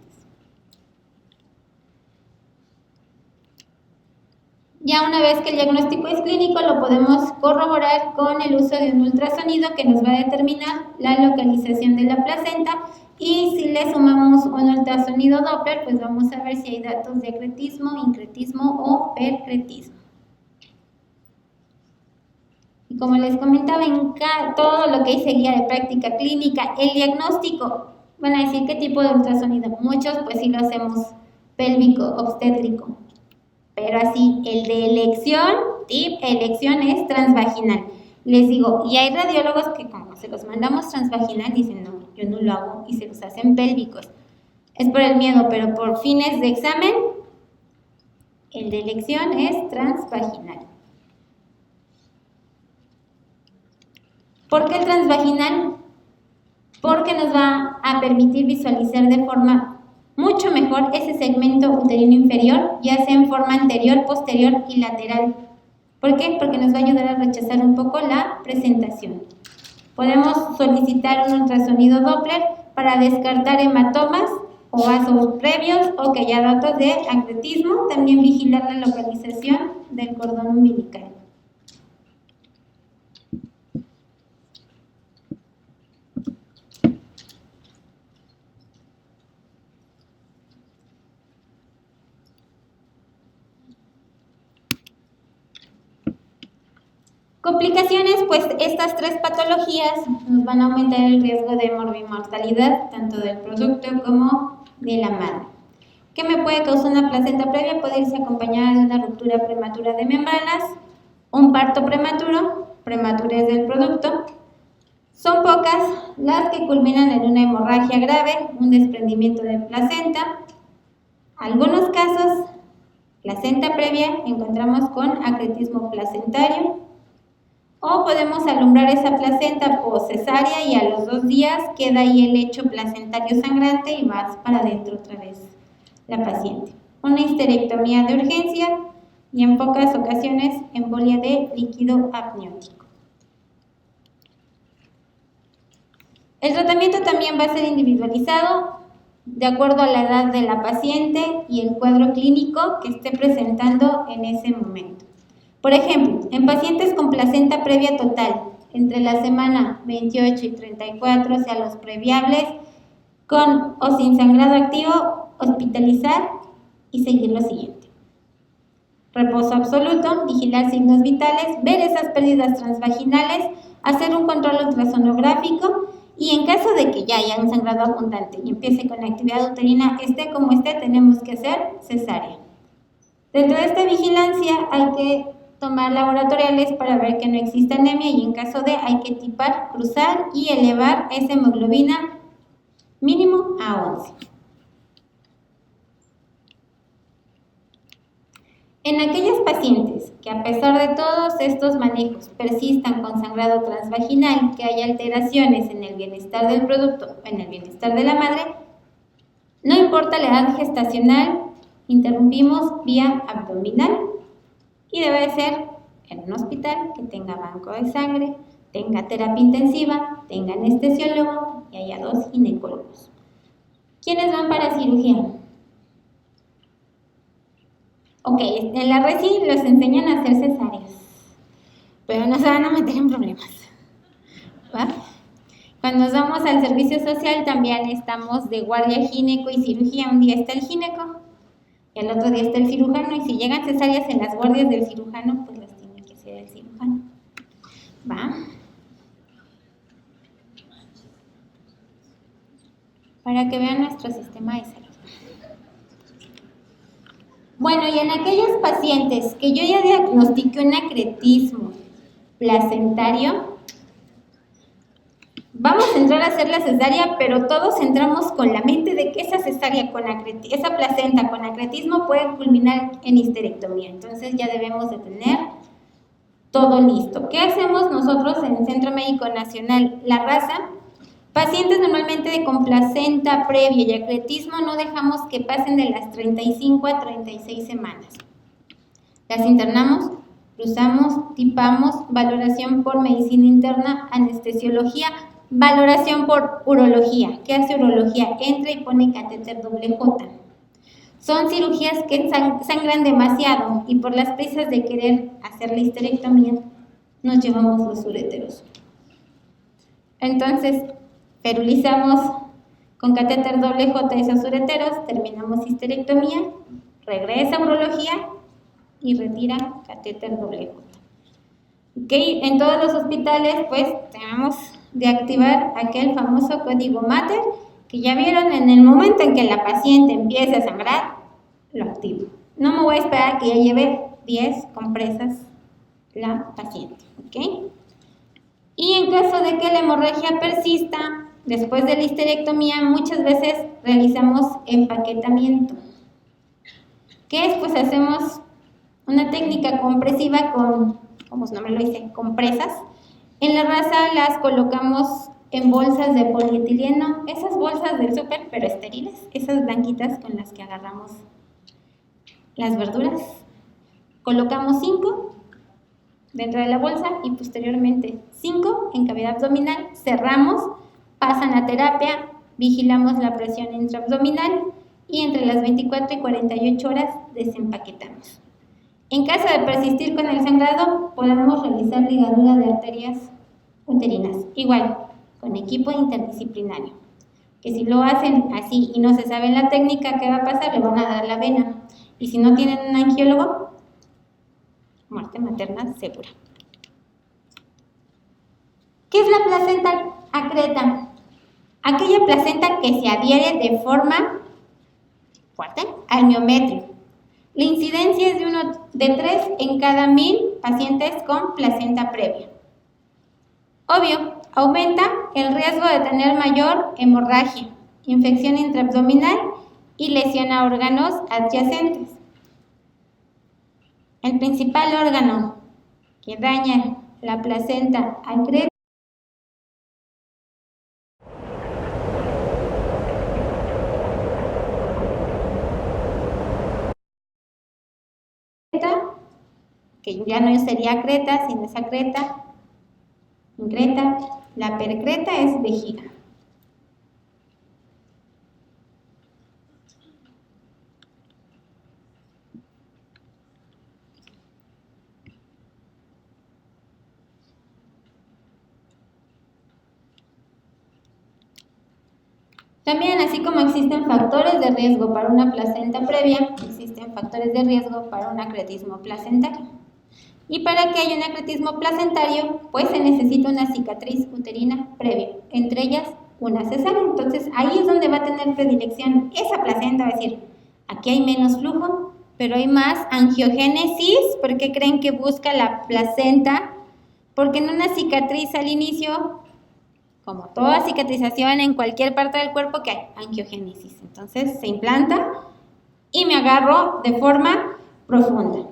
Ya una vez que el diagnóstico es clínico, lo podemos corroborar con el uso de un ultrasonido que nos va a determinar la localización de la placenta, y si le sumamos un ultrasonido Doppler, pues vamos a ver si hay datos de acretismo, incretismo o percretismo. Y como les comentaba, en todo lo que dice guía de práctica clínica, el diagnóstico, van a decir qué tipo de ultrasonido. Muchos pues sí lo hacemos pélvico, obstétrico. Pero así, el de elección es transvaginal. Les digo, y hay radiólogos que como se los mandamos transvaginal, dicen, no, yo no lo hago, y se los hacen pélvicos. Es por el miedo, pero por fines de examen, el de elección es transvaginal. ¿Por qué transvaginal? Porque nos va a permitir visualizar de forma mucho mejor ese segmento uterino inferior, ya sea en forma anterior, posterior y lateral. ¿Por qué? Porque nos va a ayudar a rechazar un poco la presentación. Podemos solicitar un ultrasonido Doppler para descartar hematomas o vasos previos o que haya datos de acretismo, también vigilar la localización del cordón umbilical. Complicaciones, pues estas 3 patologías nos van a aumentar el riesgo de morbimortalidad, tanto del producto como de la madre. ¿Qué me puede causar una placenta previa? Puede irse acompañada de una ruptura prematura de membranas, un parto prematuro, prematurez del producto. Son pocas las que culminan en una hemorragia grave, un desprendimiento de placenta. Algunos casos, placenta previa, encontramos con acretismo placentario. O podemos alumbrar esa placenta poscesárea y a los 2 días queda ahí el lecho placentario sangrante y vas para adentro otra vez la paciente. Una histerectomía de urgencia y en pocas ocasiones embolia de líquido amniótico. El tratamiento también va a ser individualizado de acuerdo a la edad de la paciente y el cuadro clínico que esté presentando en ese momento. Por ejemplo, en pacientes con placenta previa total, entre la semana 28 y 34, o sea, los previables, con o sin sangrado activo, hospitalizar y seguir lo siguiente. Reposo absoluto, vigilar signos vitales, ver esas pérdidas transvaginales, hacer un control ultrasonográfico y en caso de que ya haya un sangrado abundante y empiece con la actividad uterina, esté como esté, tenemos que hacer cesárea. Dentro de esta vigilancia hay que tomar laboratoriales para ver que no existe anemia y en caso de hay que tipar, cruzar y elevar esa hemoglobina mínimo a 11. En aquellas pacientes que a pesar de todos estos manejos persistan con sangrado transvaginal, que haya alteraciones en el bienestar del producto o en el bienestar de la madre, no importa la edad gestacional, interrumpimos vía abdominal y debe ser en un hospital que tenga banco de sangre, tenga terapia intensiva, tenga anestesiólogo y haya 2 ginecólogos. ¿Quiénes van para cirugía? Ok, en la resi los enseñan a hacer cesáreas, pero no se van a meter en problemas, ¿va? Cuando nos vamos al servicio social también estamos de guardia gineco y cirugía. Un día está el gineco y al otro día está el cirujano, y si llegan cesáreas en las guardias del cirujano, pues las tiene que hacer el cirujano, ¿va? Para que vean nuestro sistema de salud. Bueno, y en aquellos pacientes que yo ya diagnostiqué un acretismo placentario, vamos a entrar a hacer la cesárea, pero todos entramos con la mente de que esa cesárea con esa placenta con acretismo puede culminar en histerectomía. Entonces ya debemos de tener todo listo. ¿Qué hacemos nosotros en el Centro Médico Nacional La Raza? Pacientes normalmente con placenta previa y acretismo no dejamos que pasen de las 35 a 36 semanas. Las internamos, cruzamos, tipamos, valoración por medicina interna, anestesiología, valoración por urología. ¿Qué hace urología? Entra y pone catéter doble J. Son cirugías que sangran demasiado y por las prisas de querer hacer la histerectomía nos llevamos los uréteros. Entonces, perulizamos con catéter doble J esos ureteros, terminamos histerectomía, regresa a urología y retira catéter doble J. Okay. En todos los hospitales pues tenemos de activar aquel famoso código Mater que ya vieron. En el momento en que la paciente empiece a sangrar, lo activo. No me voy a esperar a que ya lleve 10 compresas la paciente. ¿Okay? Y en caso de que la hemorragia persista, después de la histerectomía, muchas veces realizamos empaquetamiento. ¿Qué es? Pues hacemos una técnica compresiva con, como su nombre lo dice, compresas. En La Raza las colocamos en bolsas de polietileno, esas bolsas del súper, pero estériles, esas blanquitas con las que agarramos las verduras. Colocamos 5 dentro de la bolsa y posteriormente 5 en cavidad abdominal, cerramos, pasan a terapia, vigilamos la presión intraabdominal y entre las 24 y 48 horas desempaquetamos. En caso de persistir con el sangrado, podemos realizar ligadura de arterias uterinas, igual, con equipo interdisciplinario. Que si lo hacen así y no se sabe la técnica, ¿qué va a pasar? Le van a dar la vena. Y si no tienen un angiólogo, muerte materna segura. ¿Qué es la placenta acreta? Aquella placenta que se adhiere de forma fuerte, al miometrio. La incidencia es de 3 en cada 1000 pacientes con placenta previa. Obvio, aumenta el riesgo de tener mayor hemorragia, infección intraabdominal y lesión a órganos adyacentes. El principal órgano que daña la placenta acreta que ya no sería creta, sino esa creta, increta, la percreta es vejiga. También, así como existen factores de riesgo para una placenta previa, existen factores de riesgo para un acretismo placentario. Y para que haya un acretismo placentario, pues se necesita una cicatriz uterina previa, entre ellas una cesárea. Entonces ahí es donde va a tener predilección esa placenta, va a decir, aquí hay menos flujo, pero hay más angiogénesis. ¿Por qué creen que busca la placenta? Porque en una cicatriz al inicio, como toda cicatrización en cualquier parte del cuerpo, que hay angiogénesis. Entonces se implanta y me agarro de forma profunda.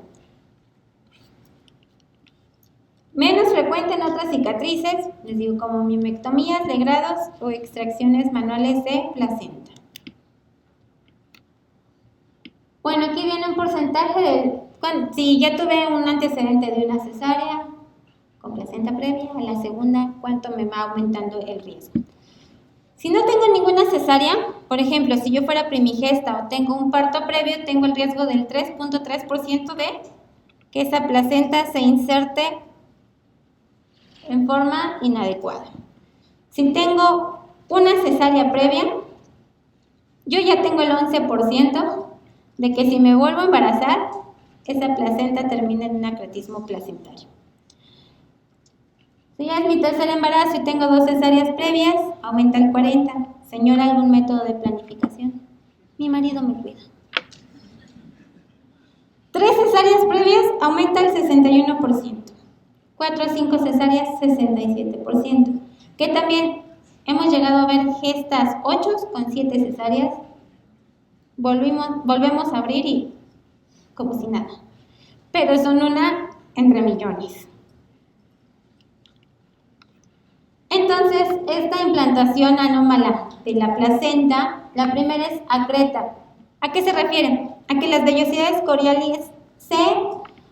Menos frecuente en otras cicatrices, les digo, como miomectomías de grados o extracciones manuales de placenta. Bueno, aquí viene un porcentaje de, si ya tuve un antecedente de una cesárea con placenta previa, a la segunda, ¿cuánto me va aumentando el riesgo? Si no tengo ninguna cesárea, por ejemplo, si yo fuera primigesta o tengo un parto previo, tengo el riesgo del 3.3% de que esa placenta se inserte en forma inadecuada. Si tengo una cesárea previa, yo ya tengo el 11% de que si me vuelvo a embarazar, esa placenta termina en un acretismo placentario. Si ya es mi tercer embarazo y tengo 2 cesáreas previas, aumenta el 40%. Señora, ¿algún método de planificación? Mi marido me cuida. 3 cesáreas previas, aumenta el 61%. 4 a 5 cesáreas, 67%. Que también hemos llegado a ver gestas 8 con 7 cesáreas. Volvemos a abrir y como si nada. Pero son una entre millones. Entonces, esta implantación anómala de la placenta, la primera es acreta. ¿A qué se refiere? A que las vellosidades coriales se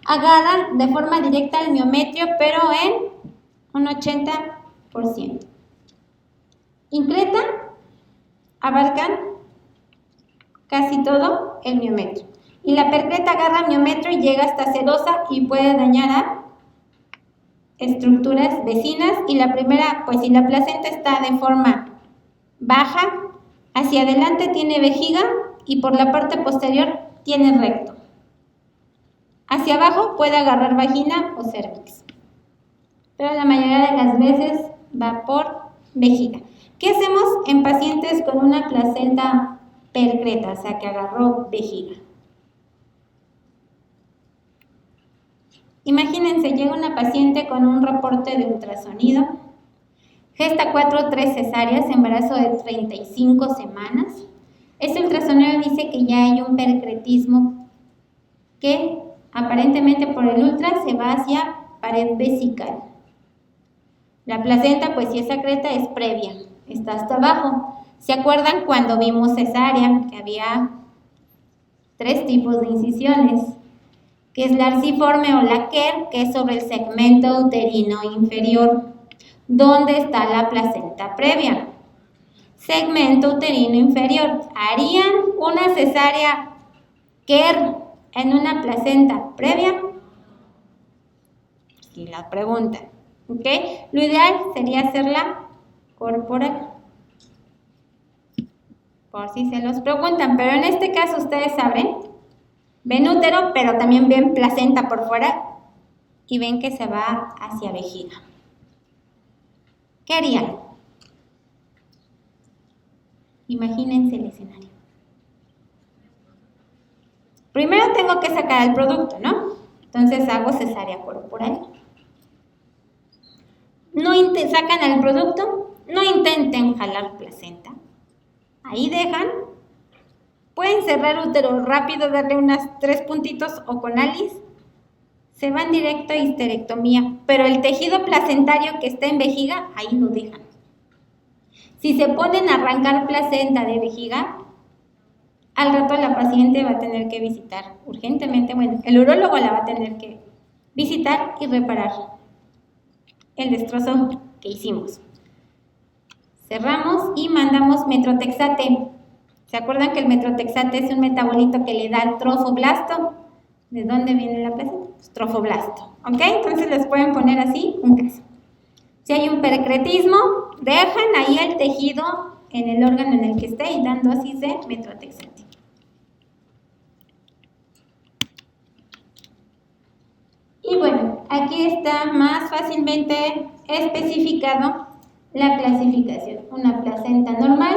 agarran de forma directa al miometrio, pero en un 80%. Increta abarcan casi todo el miometrio. Y la percreta agarra miometrio y llega hasta sedosa y puede dañar a estructuras vecinas. Y la primera, pues si la placenta está de forma baja, hacia adelante tiene vejiga y por la parte posterior tiene recto. Hacia abajo puede agarrar vagina o cervix, pero la mayoría de las veces va por vejiga. ¿Qué hacemos en pacientes con una placenta percreta, o sea que agarró vejiga? Imagínense, llega una paciente con un reporte de ultrasonido, gesta 4 3 cesáreas, embarazo de 35 semanas. Este ultrasonido dice que ya hay un percretismo que aparentemente por el ultra se va hacia pared vesical. La placenta, pues si es acreta, es previa, está hasta abajo. ¿Se acuerdan cuando vimos cesárea? Que había 3 tipos de incisiones, que es la arciforme o la Kerr, que es sobre el segmento uterino inferior. ¿Dónde está la placenta previa? Segmento uterino inferior. ¿Harían una cesárea Kerr en una placenta previa? Si la preguntan, ¿ok? Lo ideal sería hacerla corporal, por si se los preguntan, pero en este caso ustedes saben, ven útero, pero también ven placenta por fuera y ven que se va hacia vejiga. ¿Qué harían? Imagínense el escenario. Primero tengo que sacar el producto, ¿no? Entonces hago cesárea corporal. No sacan al producto, no intenten jalar placenta. Ahí dejan. Pueden cerrar útero rápido, darle unas 3 puntitos o con ALICE. Se van directo a histerectomía, pero el tejido placentario que está en vejiga, ahí lo dejan. Si se ponen a arrancar placenta de vejiga, al rato la paciente va a tener que visitar urgentemente, bueno, el urólogo la va a tener que visitar y reparar el destrozo que hicimos. Cerramos y mandamos metrotexate. ¿Se acuerdan que el metrotexate es un metabolito que le da al trofoblasto? ¿De dónde viene la placenta? Pues trofoblasto. ¿Ok? Entonces les pueden poner así un caso. Si hay un perecretismo, dejan ahí el tejido en el órgano en el que esté y dan dosis de metrotexate. Y bueno, aquí está más fácilmente especificado la clasificación. Una placenta normal,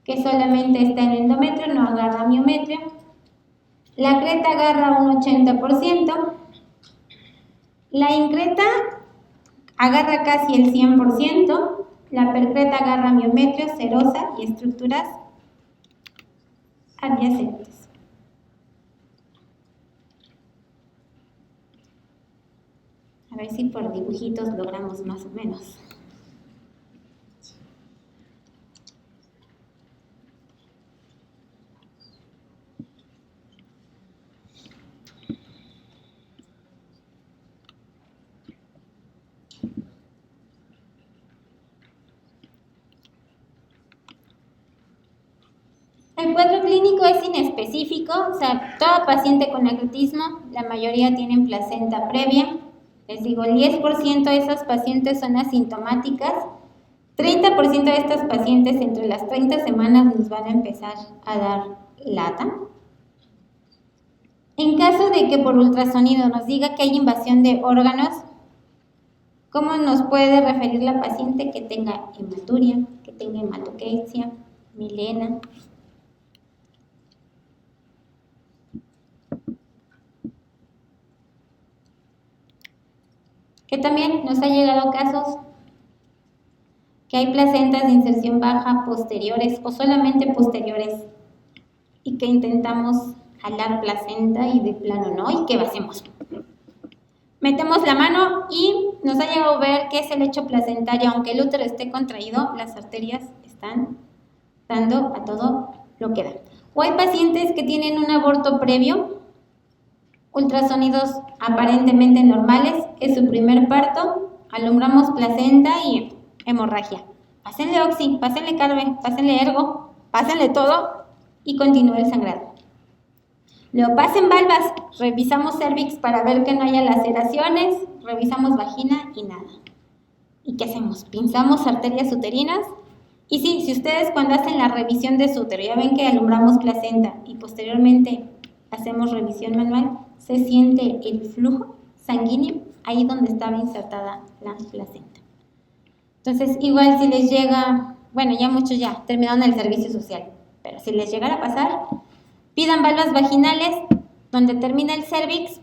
que solamente está en endometrio, no agarra miometrio. La creta agarra un 80%. La increta agarra casi el 100%. La percreta agarra miometrio, serosa y estructuras adyacentes. A ver si por dibujitos logramos más o menos. El cuadro clínico es inespecífico, o sea, todo paciente con acretismo, la mayoría tienen placenta previa. Les digo, el 10% de esas pacientes son asintomáticas, 30% de estas pacientes entre las 30 semanas nos van a empezar a dar lata. En caso de que por ultrasonido nos diga que hay invasión de órganos, ¿cómo nos puede referir la paciente que tenga hematuria, que tenga hematoquesia, milena? Que también nos ha llegado casos que hay placentas de inserción baja posteriores o solamente posteriores y que intentamos jalar placenta y de plano no, ¿y qué hacemos? Metemos la mano y nos ha llegado a ver que es el lecho placentario, aunque el útero esté contraído, las arterias están dando a todo lo que da. O hay pacientes que tienen un aborto previo, ultrasonidos aparentemente normales, es su primer parto, alumbramos placenta y hemorragia. Pásenle oxi, pásenle carbe, pásenle ergo, pásenle todo y continúa el sangrado. Luego pasen valvas, revisamos cervix para ver que no haya laceraciones, revisamos vagina y nada. ¿Y qué hacemos? Pinzamos arterias uterinas. Y sí, si ustedes cuando hacen la revisión de su útero ya ven que alumbramos placenta y posteriormente hacemos revisión manual, se siente el flujo sanguíneo ahí donde estaba insertada la placenta. Entonces, igual si les llega, bueno, ya muchos ya terminaron el servicio social, pero si les llegara a pasar, pidan valvas vaginales, donde termina el cervix,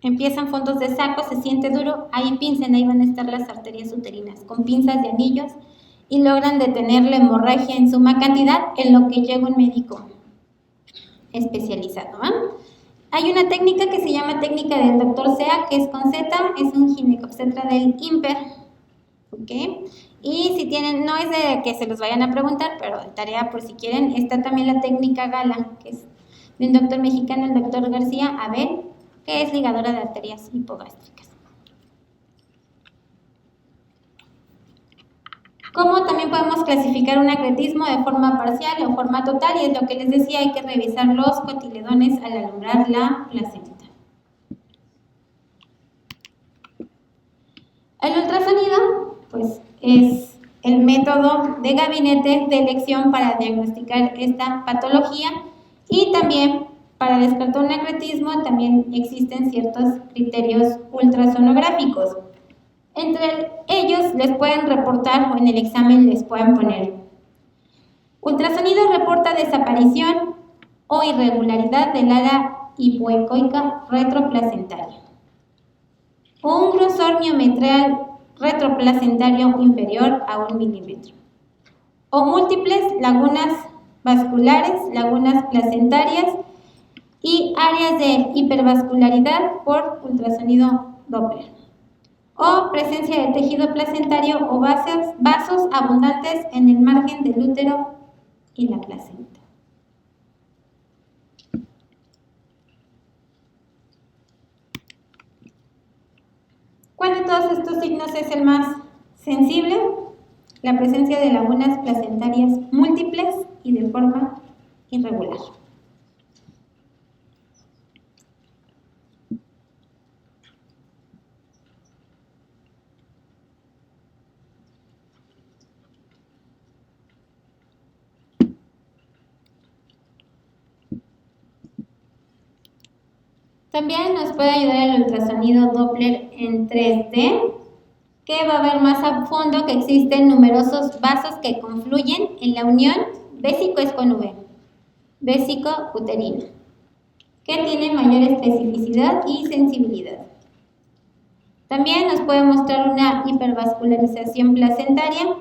empiezan fondos de saco, se siente duro, ahí pincen, ahí van a estar las arterias uterinas, con pinzas de anillos, y logran detener la hemorragia en suma cantidad en lo que llega un médico especializado. Hay una técnica que se llama técnica del Dr. Sea, que es con Z, es un ginecobstetra del INPER, ¿ok? Y si tienen, no es de que se los vayan a preguntar, pero de tarea por si quieren, está también la técnica Gala, que es de un doctor mexicano, el doctor García Abel, que es ligadora de arterias hipogástricas. ¿Cómo también podemos clasificar un acretismo de forma parcial o forma total? Y es lo que les decía, hay que revisar los cotiledones al alumbrar la placenta. El ultrasonido, pues, es el método de gabinete de elección para diagnosticar esta patología y también para descartar un acretismo también existen ciertos criterios ultrasonográficos. Entre ellos les pueden reportar o en el examen les pueden poner ultrasonido reporta desaparición o irregularidad del área hipoecoica retroplacentaria. O un grosor miometral retroplacentario inferior a 1 milímetro. O múltiples lagunas vasculares, lagunas placentarias y áreas de hipervascularidad por ultrasonido Doppler. O presencia de tejido placentario o vasos abundantes en el margen del útero y la placenta. ¿Cuál de todos estos signos es el más sensible? La presencia de lagunas placentarias múltiples y de forma irregular. También nos puede ayudar el ultrasonido Doppler en 3D, que va a ver más a fondo que existen numerosos vasos que confluyen en la unión vésico es con V, vésico-uterina, que tiene mayor especificidad y sensibilidad. También nos puede mostrar una hipervascularización placentaria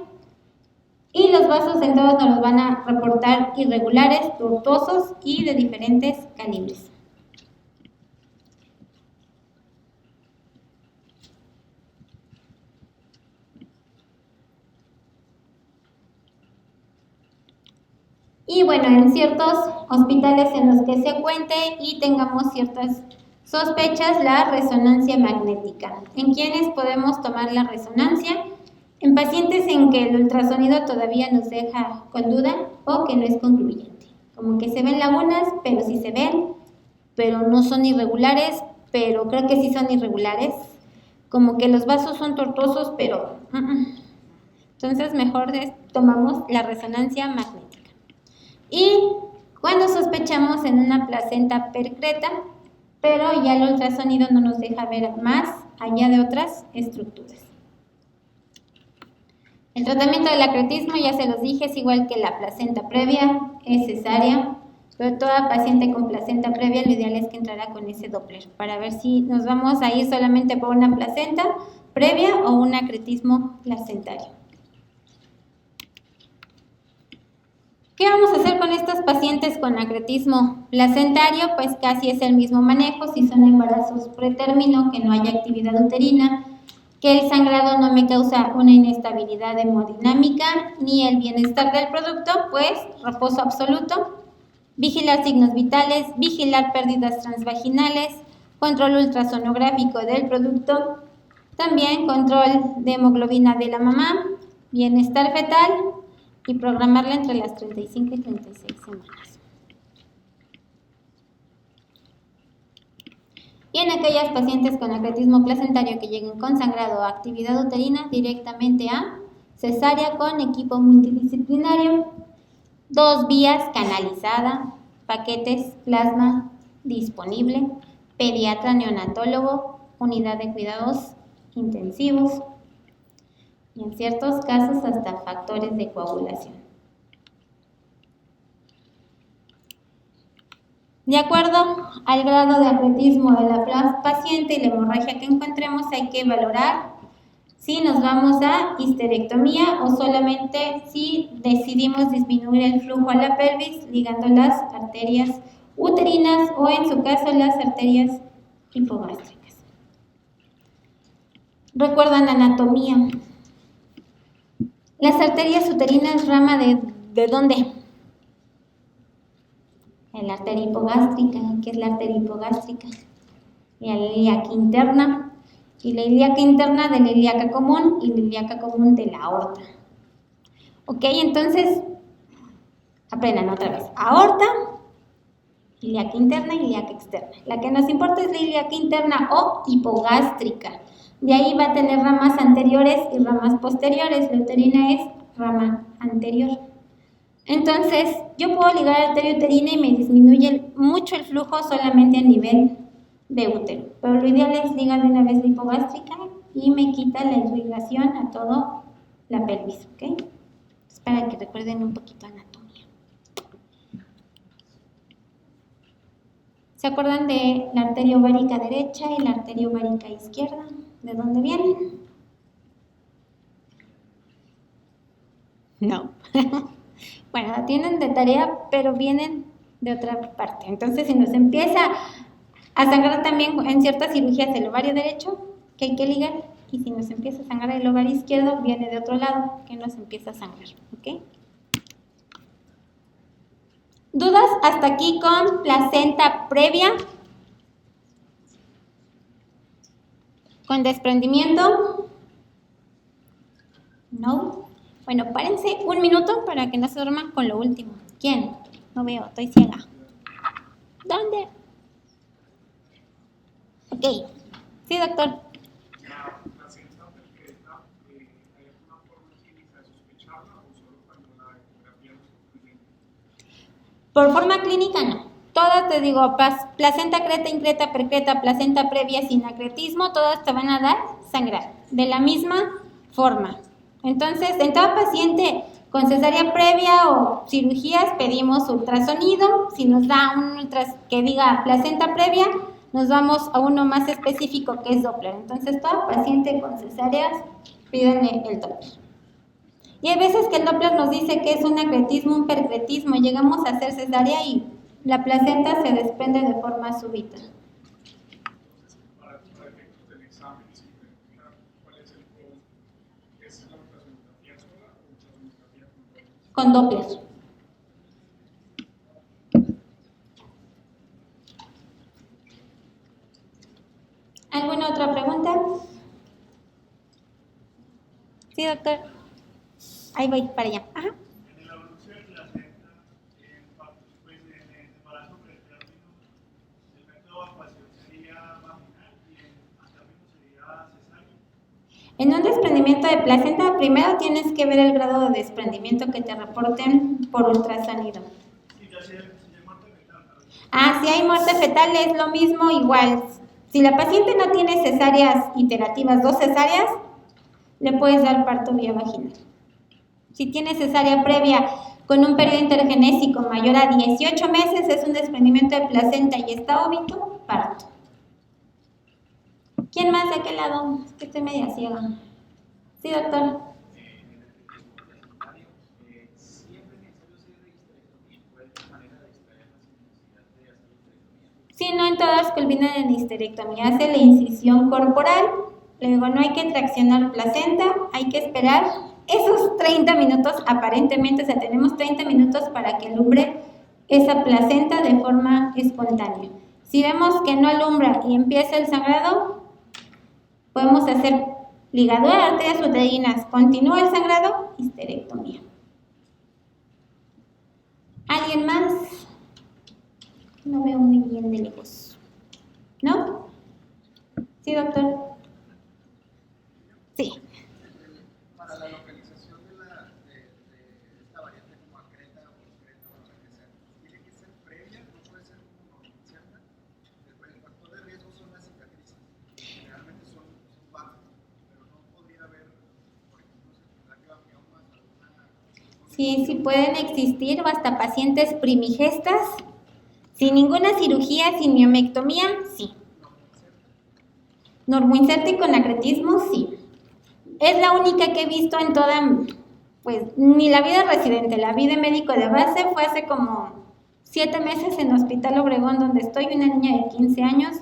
y los vasos dentados nos los van a reportar irregulares, tortuosos y de diferentes calibres. Y bueno, en ciertos hospitales en los que se cuente y tengamos ciertas sospechas, la resonancia magnética. ¿En quiénes podemos tomar la resonancia? En pacientes en que el ultrasonido todavía nos deja con duda o que no es concluyente. Como que se ven lagunas, pero sí se ven, pero no son irregulares, pero creo que sí son irregulares. Como que los vasos son tortuosos, pero... Entonces mejor tomamos la resonancia magnética. Y cuando sospechamos en una placenta percreta, pero ya el ultrasonido no nos deja ver más allá de otras estructuras. El tratamiento del acretismo, ya se los dije, es igual que la placenta previa, es cesárea, pero toda paciente con placenta previa lo ideal es que entrara con ese Doppler para ver si nos vamos a ir solamente por una placenta previa o un acretismo placentario. ¿Qué vamos a hacer con estas pacientes con acretismo placentario? Pues casi es el mismo manejo, si son embarazos pretérmino, que no haya actividad uterina, que el sangrado no me causa una inestabilidad hemodinámica ni el bienestar del producto, pues reposo absoluto, vigilar signos vitales, vigilar pérdidas transvaginales, control ultrasonográfico del producto, también control de hemoglobina de la mamá, bienestar fetal, y programarla entre las 35 y 36 semanas. Y en aquellas pacientes con acretismo placentario que lleguen con sangrado o actividad uterina, directamente a cesárea con equipo multidisciplinario, 2 vías canalizada, paquetes plasma disponible, pediatra neonatólogo, unidad de cuidados intensivos, y en ciertos casos hasta factores de coagulación. De acuerdo al grado de acretismo de la paciente y la hemorragia que encontremos, hay que valorar si nos vamos a histerectomía o solamente si decidimos disminuir el flujo a la pelvis ligando las arterias uterinas o en su caso las arterias hipogástricas. Recuerdan anatomía. Las arterias uterinas, rama ¿de dónde? La arteria hipogástrica. ¿Qué es la arteria hipogástrica? La ilíaca interna. Y la ilíaca interna de la ilíaca común y la ilíaca común de la aorta. Ok, entonces, aprendan otra vez. Aorta, ilíaca interna y ilíaca externa. La que nos importa es la ilíaca interna o hipogástrica. De ahí va a tener ramas anteriores y ramas posteriores. La uterina es rama anterior. Entonces, yo puedo ligar la arteria uterina y me disminuye mucho el flujo solamente a nivel de útero. Pero lo ideal es ligar de una vez la hipogástrica y me quita la irrigación a toda la pelvis. ¿Ok? Es para que recuerden un poquito anatomía. ¿Se acuerdan de la arteria ovárica derecha y la arteria ovárica izquierda? ¿De dónde vienen? No. Bueno, la tienen de tarea, pero vienen de otra parte. Entonces, si nos empieza a sangrar también en ciertas cirugías el ovario derecho, que hay que ligar, y si nos empieza a sangrar el ovario izquierdo, viene de otro lado, que nos empieza a sangrar, ¿ok? ¿Dudas hasta aquí con placenta previa? ¿Con desprendimiento? No. Bueno, párense un minuto para que no se duerman con lo último. ¿Quién? No veo, estoy ciega. ¿Dónde? Ok. Sí, doctor.
La placenta percreta, ¿hay alguna forma clínica de sospecharla o solo cuando la ecografía lo está presente?
Por forma clínica no. Todas, te digo, placenta creta, increta, percreta, placenta previa sin acretismo, todas te van a dar sangrar de la misma forma. Entonces, en todo paciente con cesárea previa o cirugías pedimos ultrasonido. Si nos da un que diga placenta previa, nos vamos a uno más específico que es Doppler. Entonces, todo paciente con cesáreas piden el Doppler. Y hay veces que el Doppler nos dice que es un acretismo, un percretismo. Llegamos a hacer cesárea y la placenta se desprende de forma súbita.
Entonces, para efectos del examen, si verificar cuál es el código, ¿es la ultrasonografía sola o ultrasonografía
Con Doppler. ¿Alguna otra pregunta? Sí, doctor. Ahí voy, para allá. Ajá.
En la evolución de placenta, pues en el embarazo pretérmino, el método de evacuación sería vaginal y en término sería cesárea.
En un desprendimiento de placenta, primero tienes que ver el grado de desprendimiento que te reporten por ultrasonido.
Y ya si hay muerte fetal,
Si hay muerte fetal es lo mismo, igual. Si la paciente no tiene cesáreas iterativas, 2 cesáreas, le puedes dar parto vía vaginal. Si tiene cesárea previa con un periodo intergenésico mayor a 18 meses, es un desprendimiento de placenta y está óbito, parto. ¿Quién más de aquel lado? Es que estoy media ciega. Sí, doctor. Sí, no en todas culminan en histerectomía. Hace la incisión corporal, luego no hay que traccionar placenta, hay que esperar esos 30 minutos aparentemente, o sea, tenemos 30 minutos para que alumbre esa placenta de forma espontánea. Si vemos que no alumbra y empieza el sangrado, podemos hacer ligadura de arterias uterinas, continúa el sangrado, histerectomía. ¿Alguien más? No veo muy bien de lejos. ¿No? Sí, doctor. Sí.
Para la localización de esta variante como acreta o discreta o la que sea, tiene que ser previa, no puede ser como incierta. El factor de riesgo son las cicatrices, generalmente son bajas, pero no podría haber, por ejemplo, secundario miomas,
Sí, pueden existir o hasta pacientes primigestas, sin ninguna cirugía, sin miomectomía, sí. Normoinserta y con acretismo, sí. Es la única que he visto en toda, pues, ni la vida residente, la vida médico de base fue hace como 7 meses en Hospital Obregón, donde estoy, una niña de 15 años,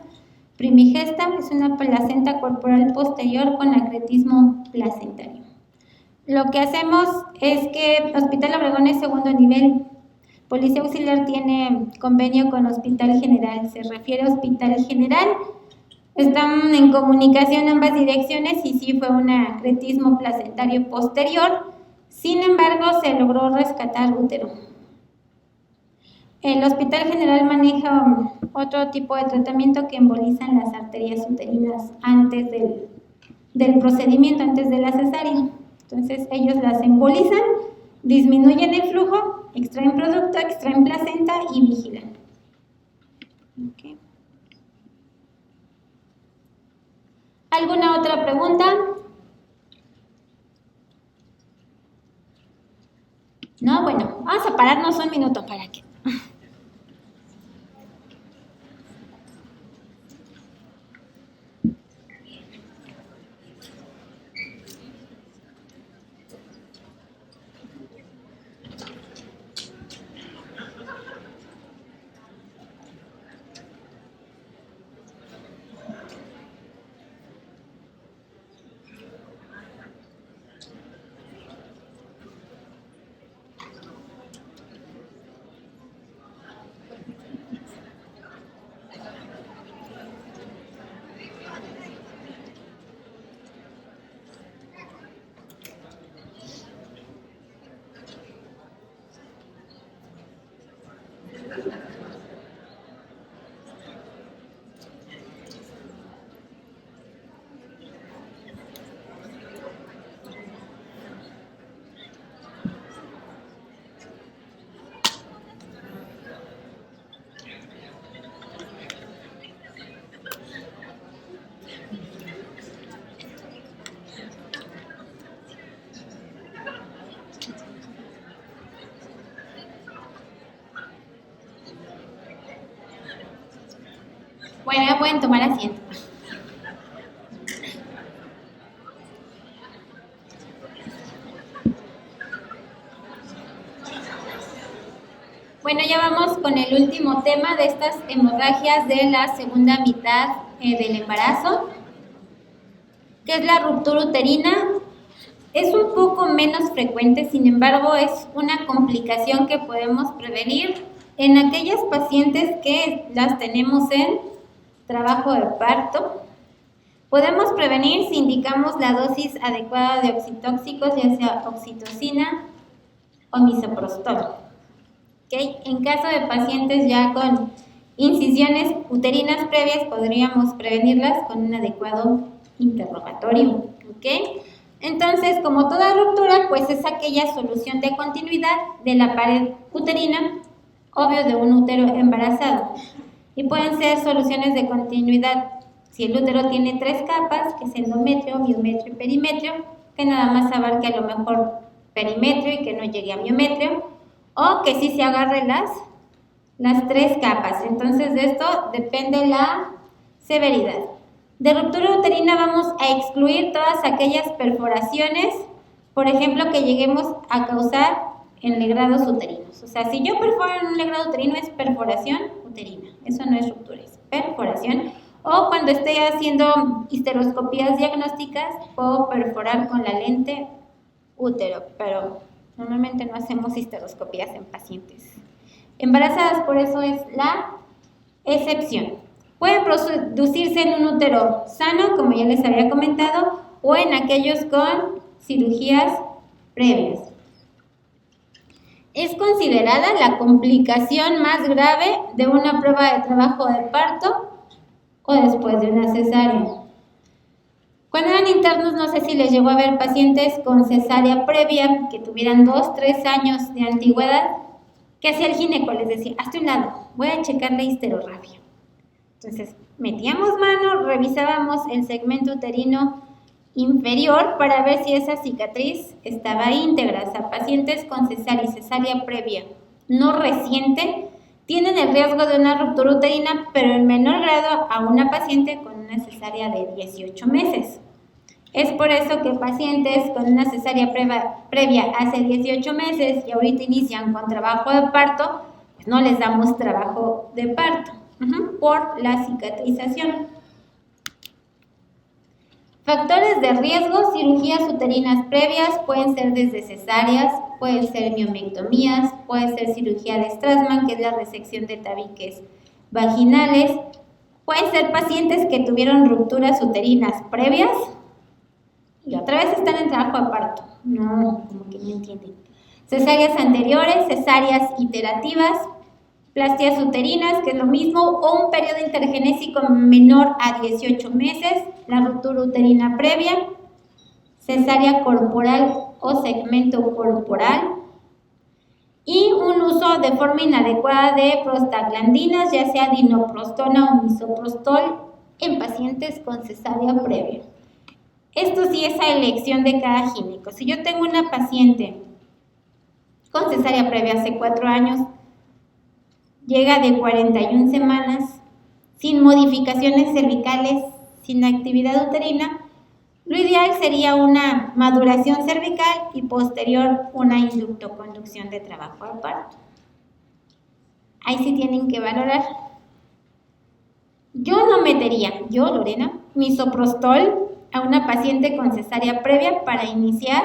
primigesta, es una placenta corporal posterior con acretismo placentario. Lo que hacemos es que Hospital Obregón es segundo nivel. Policía Auxiliar tiene convenio con Hospital General, se refiere a Hospital General. Están en comunicación ambas direcciones y sí fue un acretismo placentario posterior. Sin embargo, se logró rescatar útero. El Hospital General maneja otro tipo de tratamiento que embolizan las arterias uterinas antes del procedimiento, antes de la cesárea. Entonces ellos las embolizan, disminuyen el flujo, extraen producto, extraen placenta y vigilan. Okay. ¿Alguna otra pregunta? No, bueno, vamos a pararnos un minuto para que... Bueno, ya pueden tomar asiento. Bueno, ya vamos con el último tema de estas hemorragias de la segunda mitad del embarazo, que es la ruptura uterina. Es un poco menos frecuente, sin embargo, es una complicación que podemos prevenir en aquellas pacientes que las tenemos en trabajo de parto. Podemos prevenir si indicamos la dosis adecuada de oxitóxicos, ya sea oxitocina o misoprostol. ¿Okay? En caso de pacientes ya con incisiones uterinas previas, podríamos prevenirlas con un adecuado interrogatorio. ¿Okay? Entonces, como toda ruptura, pues es aquella solución de continuidad de la pared uterina, obvio de un útero embarazado. Y pueden ser soluciones de continuidad si el útero tiene 3 capas, que es endometrio, miometrio y perimetrio, que nada más abarque a lo mejor perimetrio y que no llegue a miometrio, o que sí se agarre las 3 capas. Entonces de esto depende la severidad. De ruptura uterina vamos a excluir todas aquellas perforaciones, por ejemplo, que lleguemos a causar en legrados uterinos. O sea, si yo perforo en un legrado uterino es perforación uterina, eso no es ruptura, es perforación. O cuando esté haciendo histeroscopías diagnósticas, puedo perforar con la lente útero, pero normalmente no hacemos histeroscopías en pacientes embarazadas, por eso es la excepción. Puede producirse en un útero sano, como ya les había comentado, o en aquellos con cirugías previas. Es considerada la complicación más grave de una prueba de trabajo de parto o después de una cesárea. Cuando eran internos, no sé si les llegó a ver pacientes con cesárea previa que tuvieran 2, 3 años de antigüedad. ¿Qué hacía el gineco? Les decía, hazte un lado, voy a checar la histerografía. Entonces, metíamos mano, revisábamos el segmento uterino inferior para ver si esa cicatriz estaba íntegra. O sea, pacientes con cesárea y cesárea previa no reciente tienen el riesgo de una ruptura uterina, pero en menor grado a una paciente con una cesárea de 18 meses. Es por eso que pacientes con una cesárea previa hace 18 meses y ahorita inician con trabajo de parto, pues no les damos trabajo de parto por la cicatrización. Factores de riesgo, cirugías uterinas previas, pueden ser desde cesáreas, pueden ser miomectomías, puede ser cirugía de Strassmann, que es la resección de tabiques vaginales, pueden ser pacientes que tuvieron rupturas uterinas previas y otra vez están en trabajo de parto. No, como que no entienden. Cesáreas anteriores, cesáreas iterativas, plastías uterinas, que es lo mismo, o un periodo intergenésico menor a 18 meses, la ruptura uterina previa, cesárea corporal o segmento corporal, y un uso de forma inadecuada de prostaglandinas, ya sea dinoprostona o misoprostol, en pacientes con cesárea previa. Esto sí es a elección de cada gineco. Si yo tengo una paciente con cesárea previa hace 4 años, llega de 41 semanas, sin modificaciones cervicales, sin actividad uterina, lo ideal sería una maduración cervical y posterior una inductoconducción de trabajo de parto. Ahí sí tienen que valorar. Yo no metería, Lorena, misoprostol a una paciente con cesárea previa para iniciar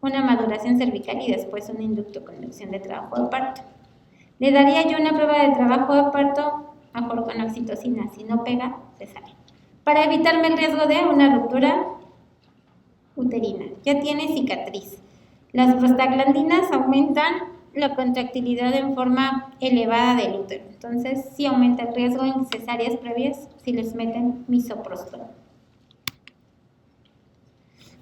una maduración cervical y después una inductoconducción de trabajo de parto. Le daría yo una prueba de trabajo de parto mejor con oxitocina, si no pega, cesárea, para evitarme el riesgo de una ruptura uterina. Ya tiene cicatriz. Las prostaglandinas aumentan la contractilidad en forma elevada del útero, entonces sí aumenta el riesgo en cesáreas previas si les meten misoprostol.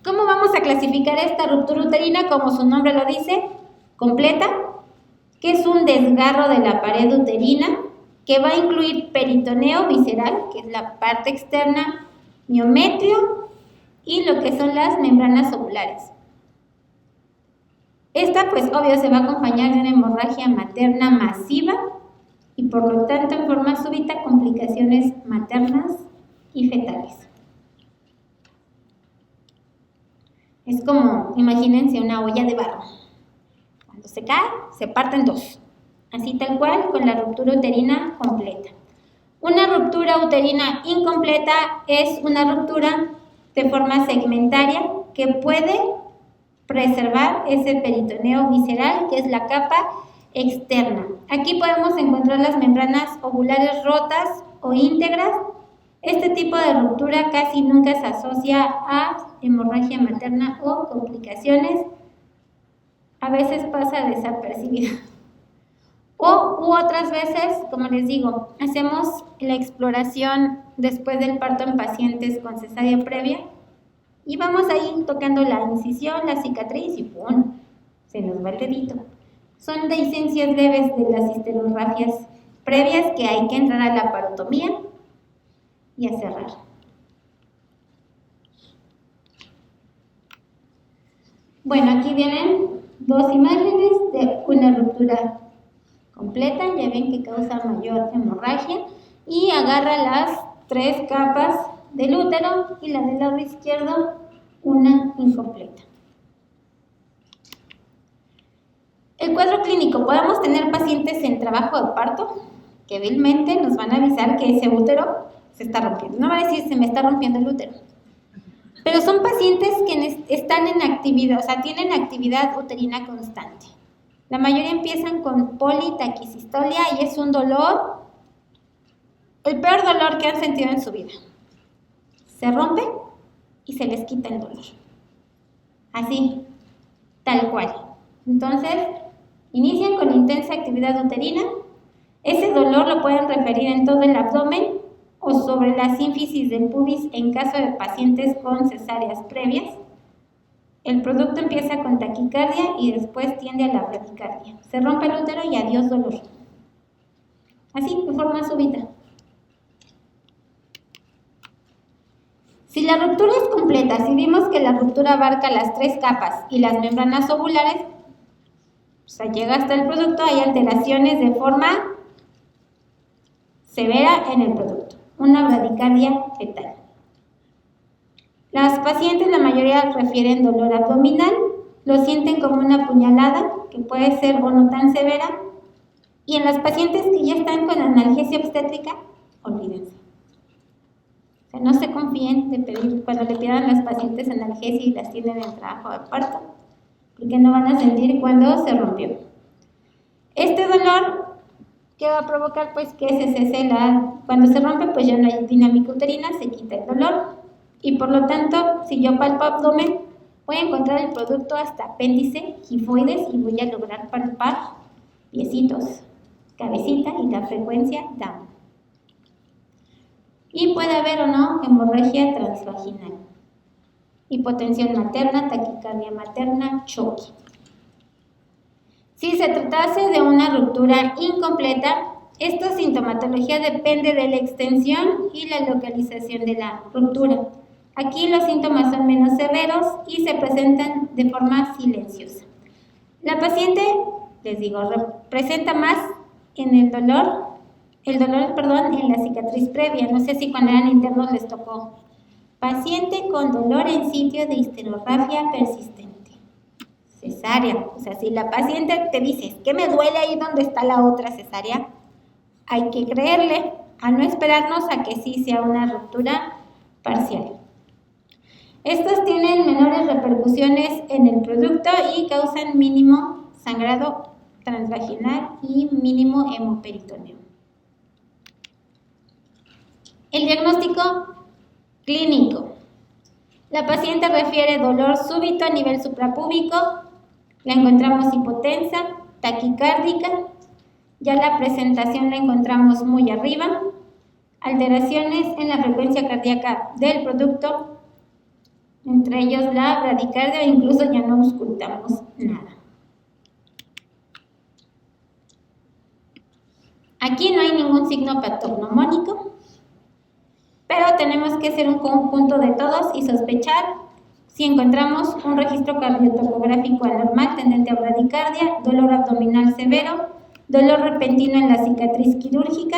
¿Cómo vamos a clasificar esta ruptura uterina? Como su nombre lo dice, completa, que es un desgarro de la pared uterina, que va a incluir peritoneo visceral, que es la parte externa, miometrio y lo que son las membranas ovulares. Esta, pues obvio, se va a acompañar de una hemorragia materna masiva y por lo tanto en forma súbita complicaciones maternas y fetales. Es como, imagínense una olla de barro. Cuando se cae, se parte en dos. Así tal cual con la ruptura uterina completa. Una ruptura uterina incompleta es una ruptura de forma segmentaria que puede preservar ese peritoneo visceral, que es la capa externa. Aquí podemos encontrar las membranas ovulares rotas o íntegras. Este tipo de ruptura casi nunca se asocia a hemorragia materna o complicaciones. A veces pasa desapercibida. U otras veces, como les digo, hacemos la exploración después del parto en pacientes con cesárea previa y vamos ahí tocando la incisión, la cicatriz y ¡pum! Se nos va el dedito. Son dehiscencias leves de las histerorafias previas que hay que entrar a la parotomía y a cerrar. Bueno, aquí vienen dos imágenes de una ruptura completa, ya ven que causa mayor hemorragia y agarra las 3 capas del útero y la del lado izquierdo una incompleta. El cuadro clínico, podemos tener pacientes en trabajo de parto que vilmente nos van a avisar que ese útero se está rompiendo. No va a decir se me está rompiendo el útero, pero son pacientes que están en actividad, o sea, tienen actividad uterina constante. La mayoría empiezan con politaquicistolia y es un dolor, el peor dolor que han sentido en su vida. Se rompe y se les quita el dolor. Así, tal cual. Entonces, inician con intensa actividad uterina. Ese dolor lo pueden referir en todo el abdomen o sobre la sínfisis del pubis en caso de pacientes con cesáreas previas. El producto empieza con taquicardia y después tiende a la bradicardia. Se rompe el útero y adiós dolor. Así, de forma súbita. Si la ruptura es completa, si vimos que la ruptura abarca las 3 capas y las membranas ovulares, o sea, llega hasta el producto, hay alteraciones de forma severa en el producto, una bradicardia fetal. Las pacientes, la mayoría refieren dolor abdominal, lo sienten como una puñalada, que puede ser o no tan severa, y en las pacientes que ya están con analgesia obstétrica, olvídense. O sea, no se confíen de pedir, cuando le pidan a las pacientes analgesia y las tienen en trabajo de parto, porque no van a sentir cuando se rompió. Este dolor, ¿qué va a provocar? Pues que se cese cuando se rompe, pues ya no hay dinámica uterina, se quita el dolor. Y por lo tanto, si yo palpo abdomen, voy a encontrar el producto hasta apéndice, gifoides y voy a lograr palpar piecitos, cabecita y la frecuencia down. Y puede haber o no hemorragia transvaginal, hipotensión materna, taquicardia materna, choque. Si se tratase de una ruptura incompleta, esta sintomatología depende de la extensión y la localización de la ruptura. Aquí los síntomas son menos severos y se presentan de forma silenciosa. La paciente, les digo, presenta más en el dolor, en la cicatriz previa. No sé si cuando eran internos les tocó. Paciente con dolor en sitio de histerorrafia persistente. Cesárea. O sea, si la paciente te dice, es que me duele ahí donde está la otra cesárea, hay que creerle, a no esperarnos a que sí sea una ruptura parcial. Estos tienen menores repercusiones en el producto y causan mínimo sangrado transvaginal y mínimo hemoperitoneo. El diagnóstico clínico. La paciente refiere dolor súbito a nivel suprapúbico, la encontramos hipotensa, taquicárdica, ya la presentación la encontramos muy arriba, alteraciones en la frecuencia cardíaca del producto, entre ellos la bradicardia, e incluso ya no auscultamos nada. Aquí no hay ningún signo patognomónico, pero tenemos que hacer un conjunto de todos y sospechar si encontramos un registro cardiotocográfico anormal tendente a bradicardia, dolor abdominal severo, dolor repentino en la cicatriz quirúrgica,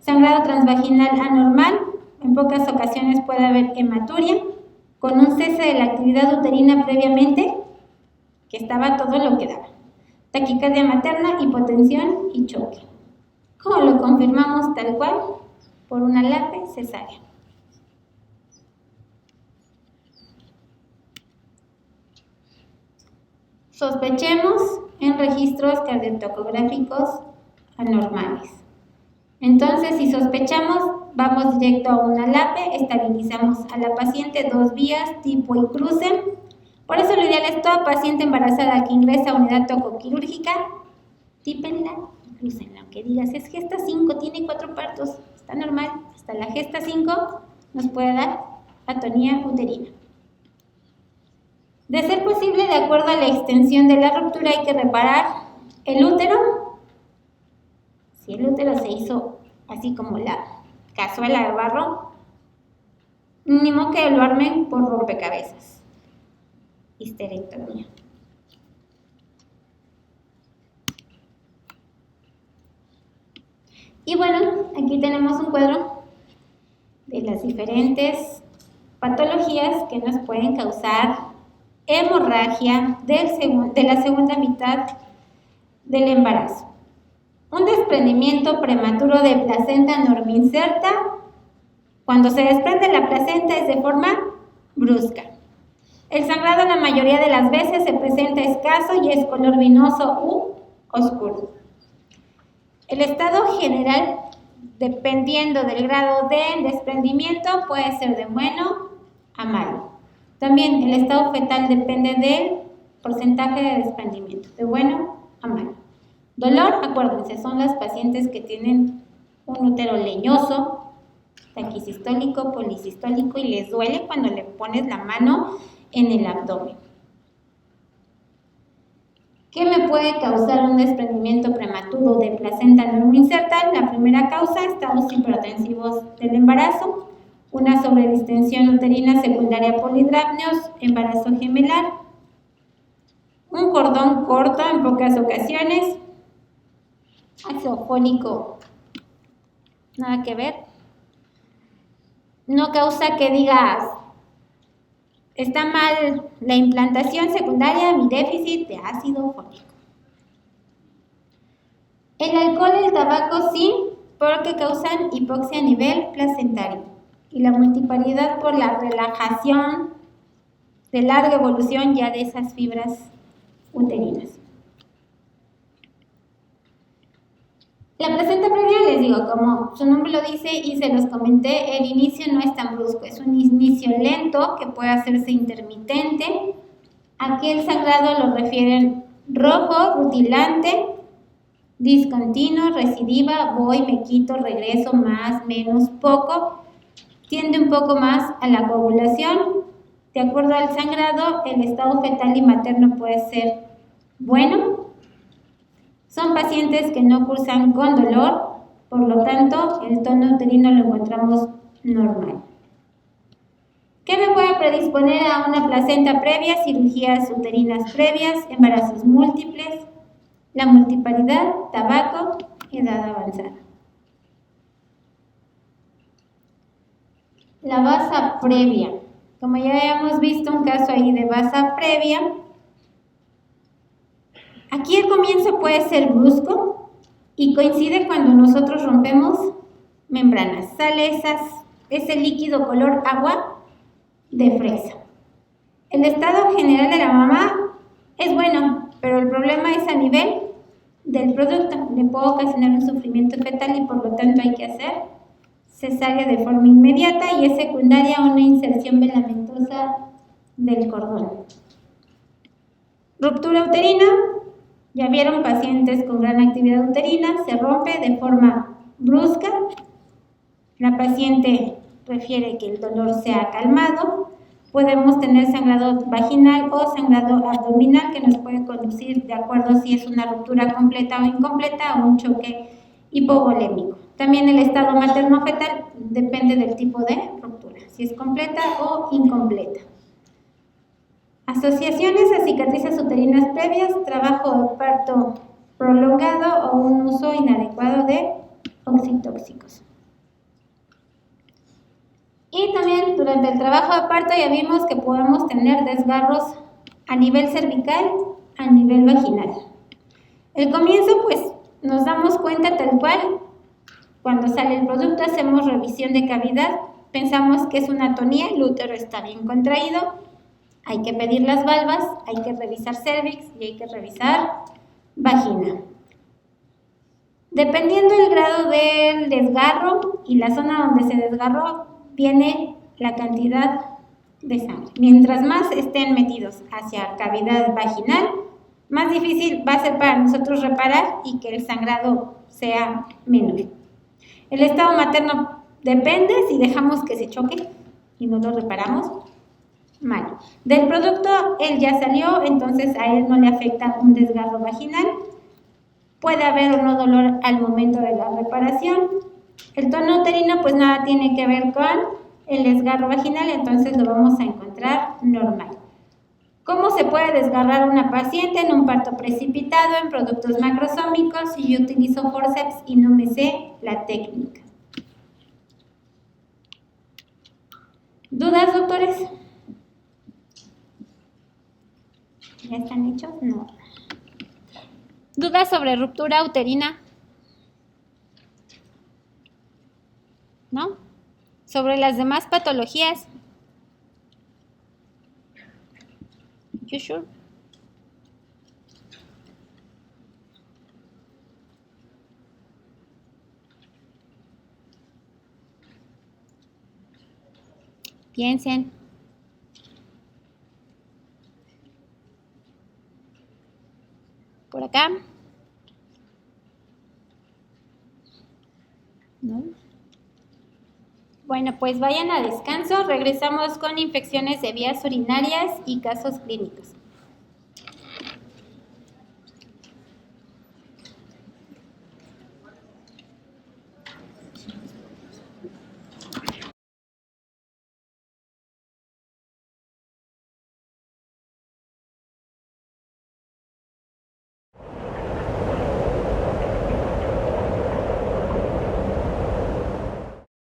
sangrado transvaginal anormal, en pocas ocasiones puede haber hematuria, con un cese de la actividad uterina previamente, que estaba todo lo que daba, taquicardia materna, hipotensión y choque. ¿Cómo lo confirmamos tal cual? Por una LAPE cesárea. Sospechemos en registros cardiotocográficos anormales. Entonces, si sospechamos, vamos directo a una LAPE, estabilizamos a la paciente 2 vías, tipo y cruce. Por eso lo ideal es toda paciente embarazada que ingresa a unidad tocoquirúrgica, típenla y crucenla. Aunque digas, es gesta 5, tiene 4 partos, está normal, hasta la gesta 5 nos puede dar atonía uterina. De ser posible, de acuerdo a la extensión de la ruptura, hay que reparar el útero. Si el útero se hizo así como la cazuela de barro, ni modo que lo armen por rompecabezas. Histerectomía. Y bueno, aquí tenemos un cuadro de las diferentes patologías que nos pueden causar hemorragia de la segunda mitad del embarazo. Un desprendimiento prematuro de placenta normoinserta. Cuando se desprende la placenta es de forma brusca. El sangrado la mayoría de las veces se presenta escaso y es color vinoso u oscuro. El estado general, dependiendo del grado de desprendimiento, puede ser de bueno a malo. También el estado fetal depende del porcentaje de desprendimiento, de bueno a malo. Dolor, acuérdense, son las pacientes que tienen un útero leñoso, taquisistólico, polisistólico y les duele cuando le pones la mano en el abdomen. ¿Qué me puede causar un desprendimiento prematuro de placenta normoinserta? La primera causa, estados hipertensivos del embarazo, una sobredistensión uterina secundaria polidrápneos, embarazo gemelar, un cordón corto en pocas ocasiones, ácido fólico, nada que ver, no causa que digas, está mal la implantación secundaria, mi déficit de ácido fólico. El alcohol y el tabaco sí, porque causan hipoxia a nivel placentario. Y la multiparidad por la relajación de larga evolución ya de esas fibras uterinas. La placenta previa, les digo, como su nombre lo dice y se los comenté, el inicio no es tan brusco, es un inicio lento que puede hacerse intermitente. Aquí el sangrado lo refieren rojo, rutilante, discontinuo, recidiva, voy, me quito, regreso, más, menos, poco. Tiende un poco más a la coagulación. De acuerdo al sangrado, el estado fetal y materno puede ser bueno. Son pacientes que no cursan con dolor, por lo tanto, el tono uterino lo encontramos normal. ¿Qué me puede predisponer a una placenta previa? Cirugías uterinas previas, embarazos múltiples, la multiparidad, tabaco, edad avanzada. La basa previa. Como ya habíamos visto un caso ahí de basa previa, aquí el comienzo puede ser brusco y coincide cuando nosotros rompemos membranas. Sale ese líquido color agua de fresa. El estado general de la mamá es bueno, pero el problema es a nivel del producto. Le puede ocasionar un sufrimiento fetal y por lo tanto hay que hacer cesárea de forma inmediata y es secundaria a una inserción velamentosa del cordón. Ruptura uterina, ya vieron pacientes con gran actividad uterina, se rompe de forma brusca, la paciente refiere que el dolor se ha calmado, podemos tener sangrado vaginal o sangrado abdominal que nos puede conducir de acuerdo si es una ruptura completa o incompleta a un choque hipovolémico. También el estado materno-fetal depende del tipo de ruptura, si es completa o incompleta. Asociaciones a cicatrices uterinas previas, trabajo de parto prolongado o un uso inadecuado de oxitóxicos. Y también durante el trabajo de parto ya vimos que podemos tener desgarros a nivel cervical, a nivel vaginal. El comienzo, pues, nos damos cuenta tal cual. Cuando sale el producto hacemos revisión de cavidad, pensamos que es una atonía, el útero está bien contraído, hay que pedir las valvas, hay que revisar cervix y hay que revisar vagina. Dependiendo del grado del desgarro y la zona donde se desgarró, viene la cantidad de sangre. Mientras más estén metidos hacia cavidad vaginal, más difícil va a ser para nosotros reparar y que el sangrado sea menor. El estado materno depende si dejamos que se choque y no lo reparamos, mal. Del producto, él ya salió, entonces a él no le afecta un desgarro vaginal. Puede haber o no dolor al momento de la reparación. El tono uterino pues nada tiene que ver con el desgarro vaginal, entonces lo vamos a encontrar normal. ¿Cómo se puede desgarrar una paciente en un parto precipitado en productos macrosómicos si yo utilizo forceps y no me sé la técnica? ¿Dudas, doctores? ¿Ya están hechos? No. ¿Dudas sobre ruptura uterina? ¿No? ¿Sobre las demás patologías? You sure? Piensen. Por acá. ¿No? Bueno, pues vayan a descanso. Regresamos con infecciones de vías urinarias y casos clínicos.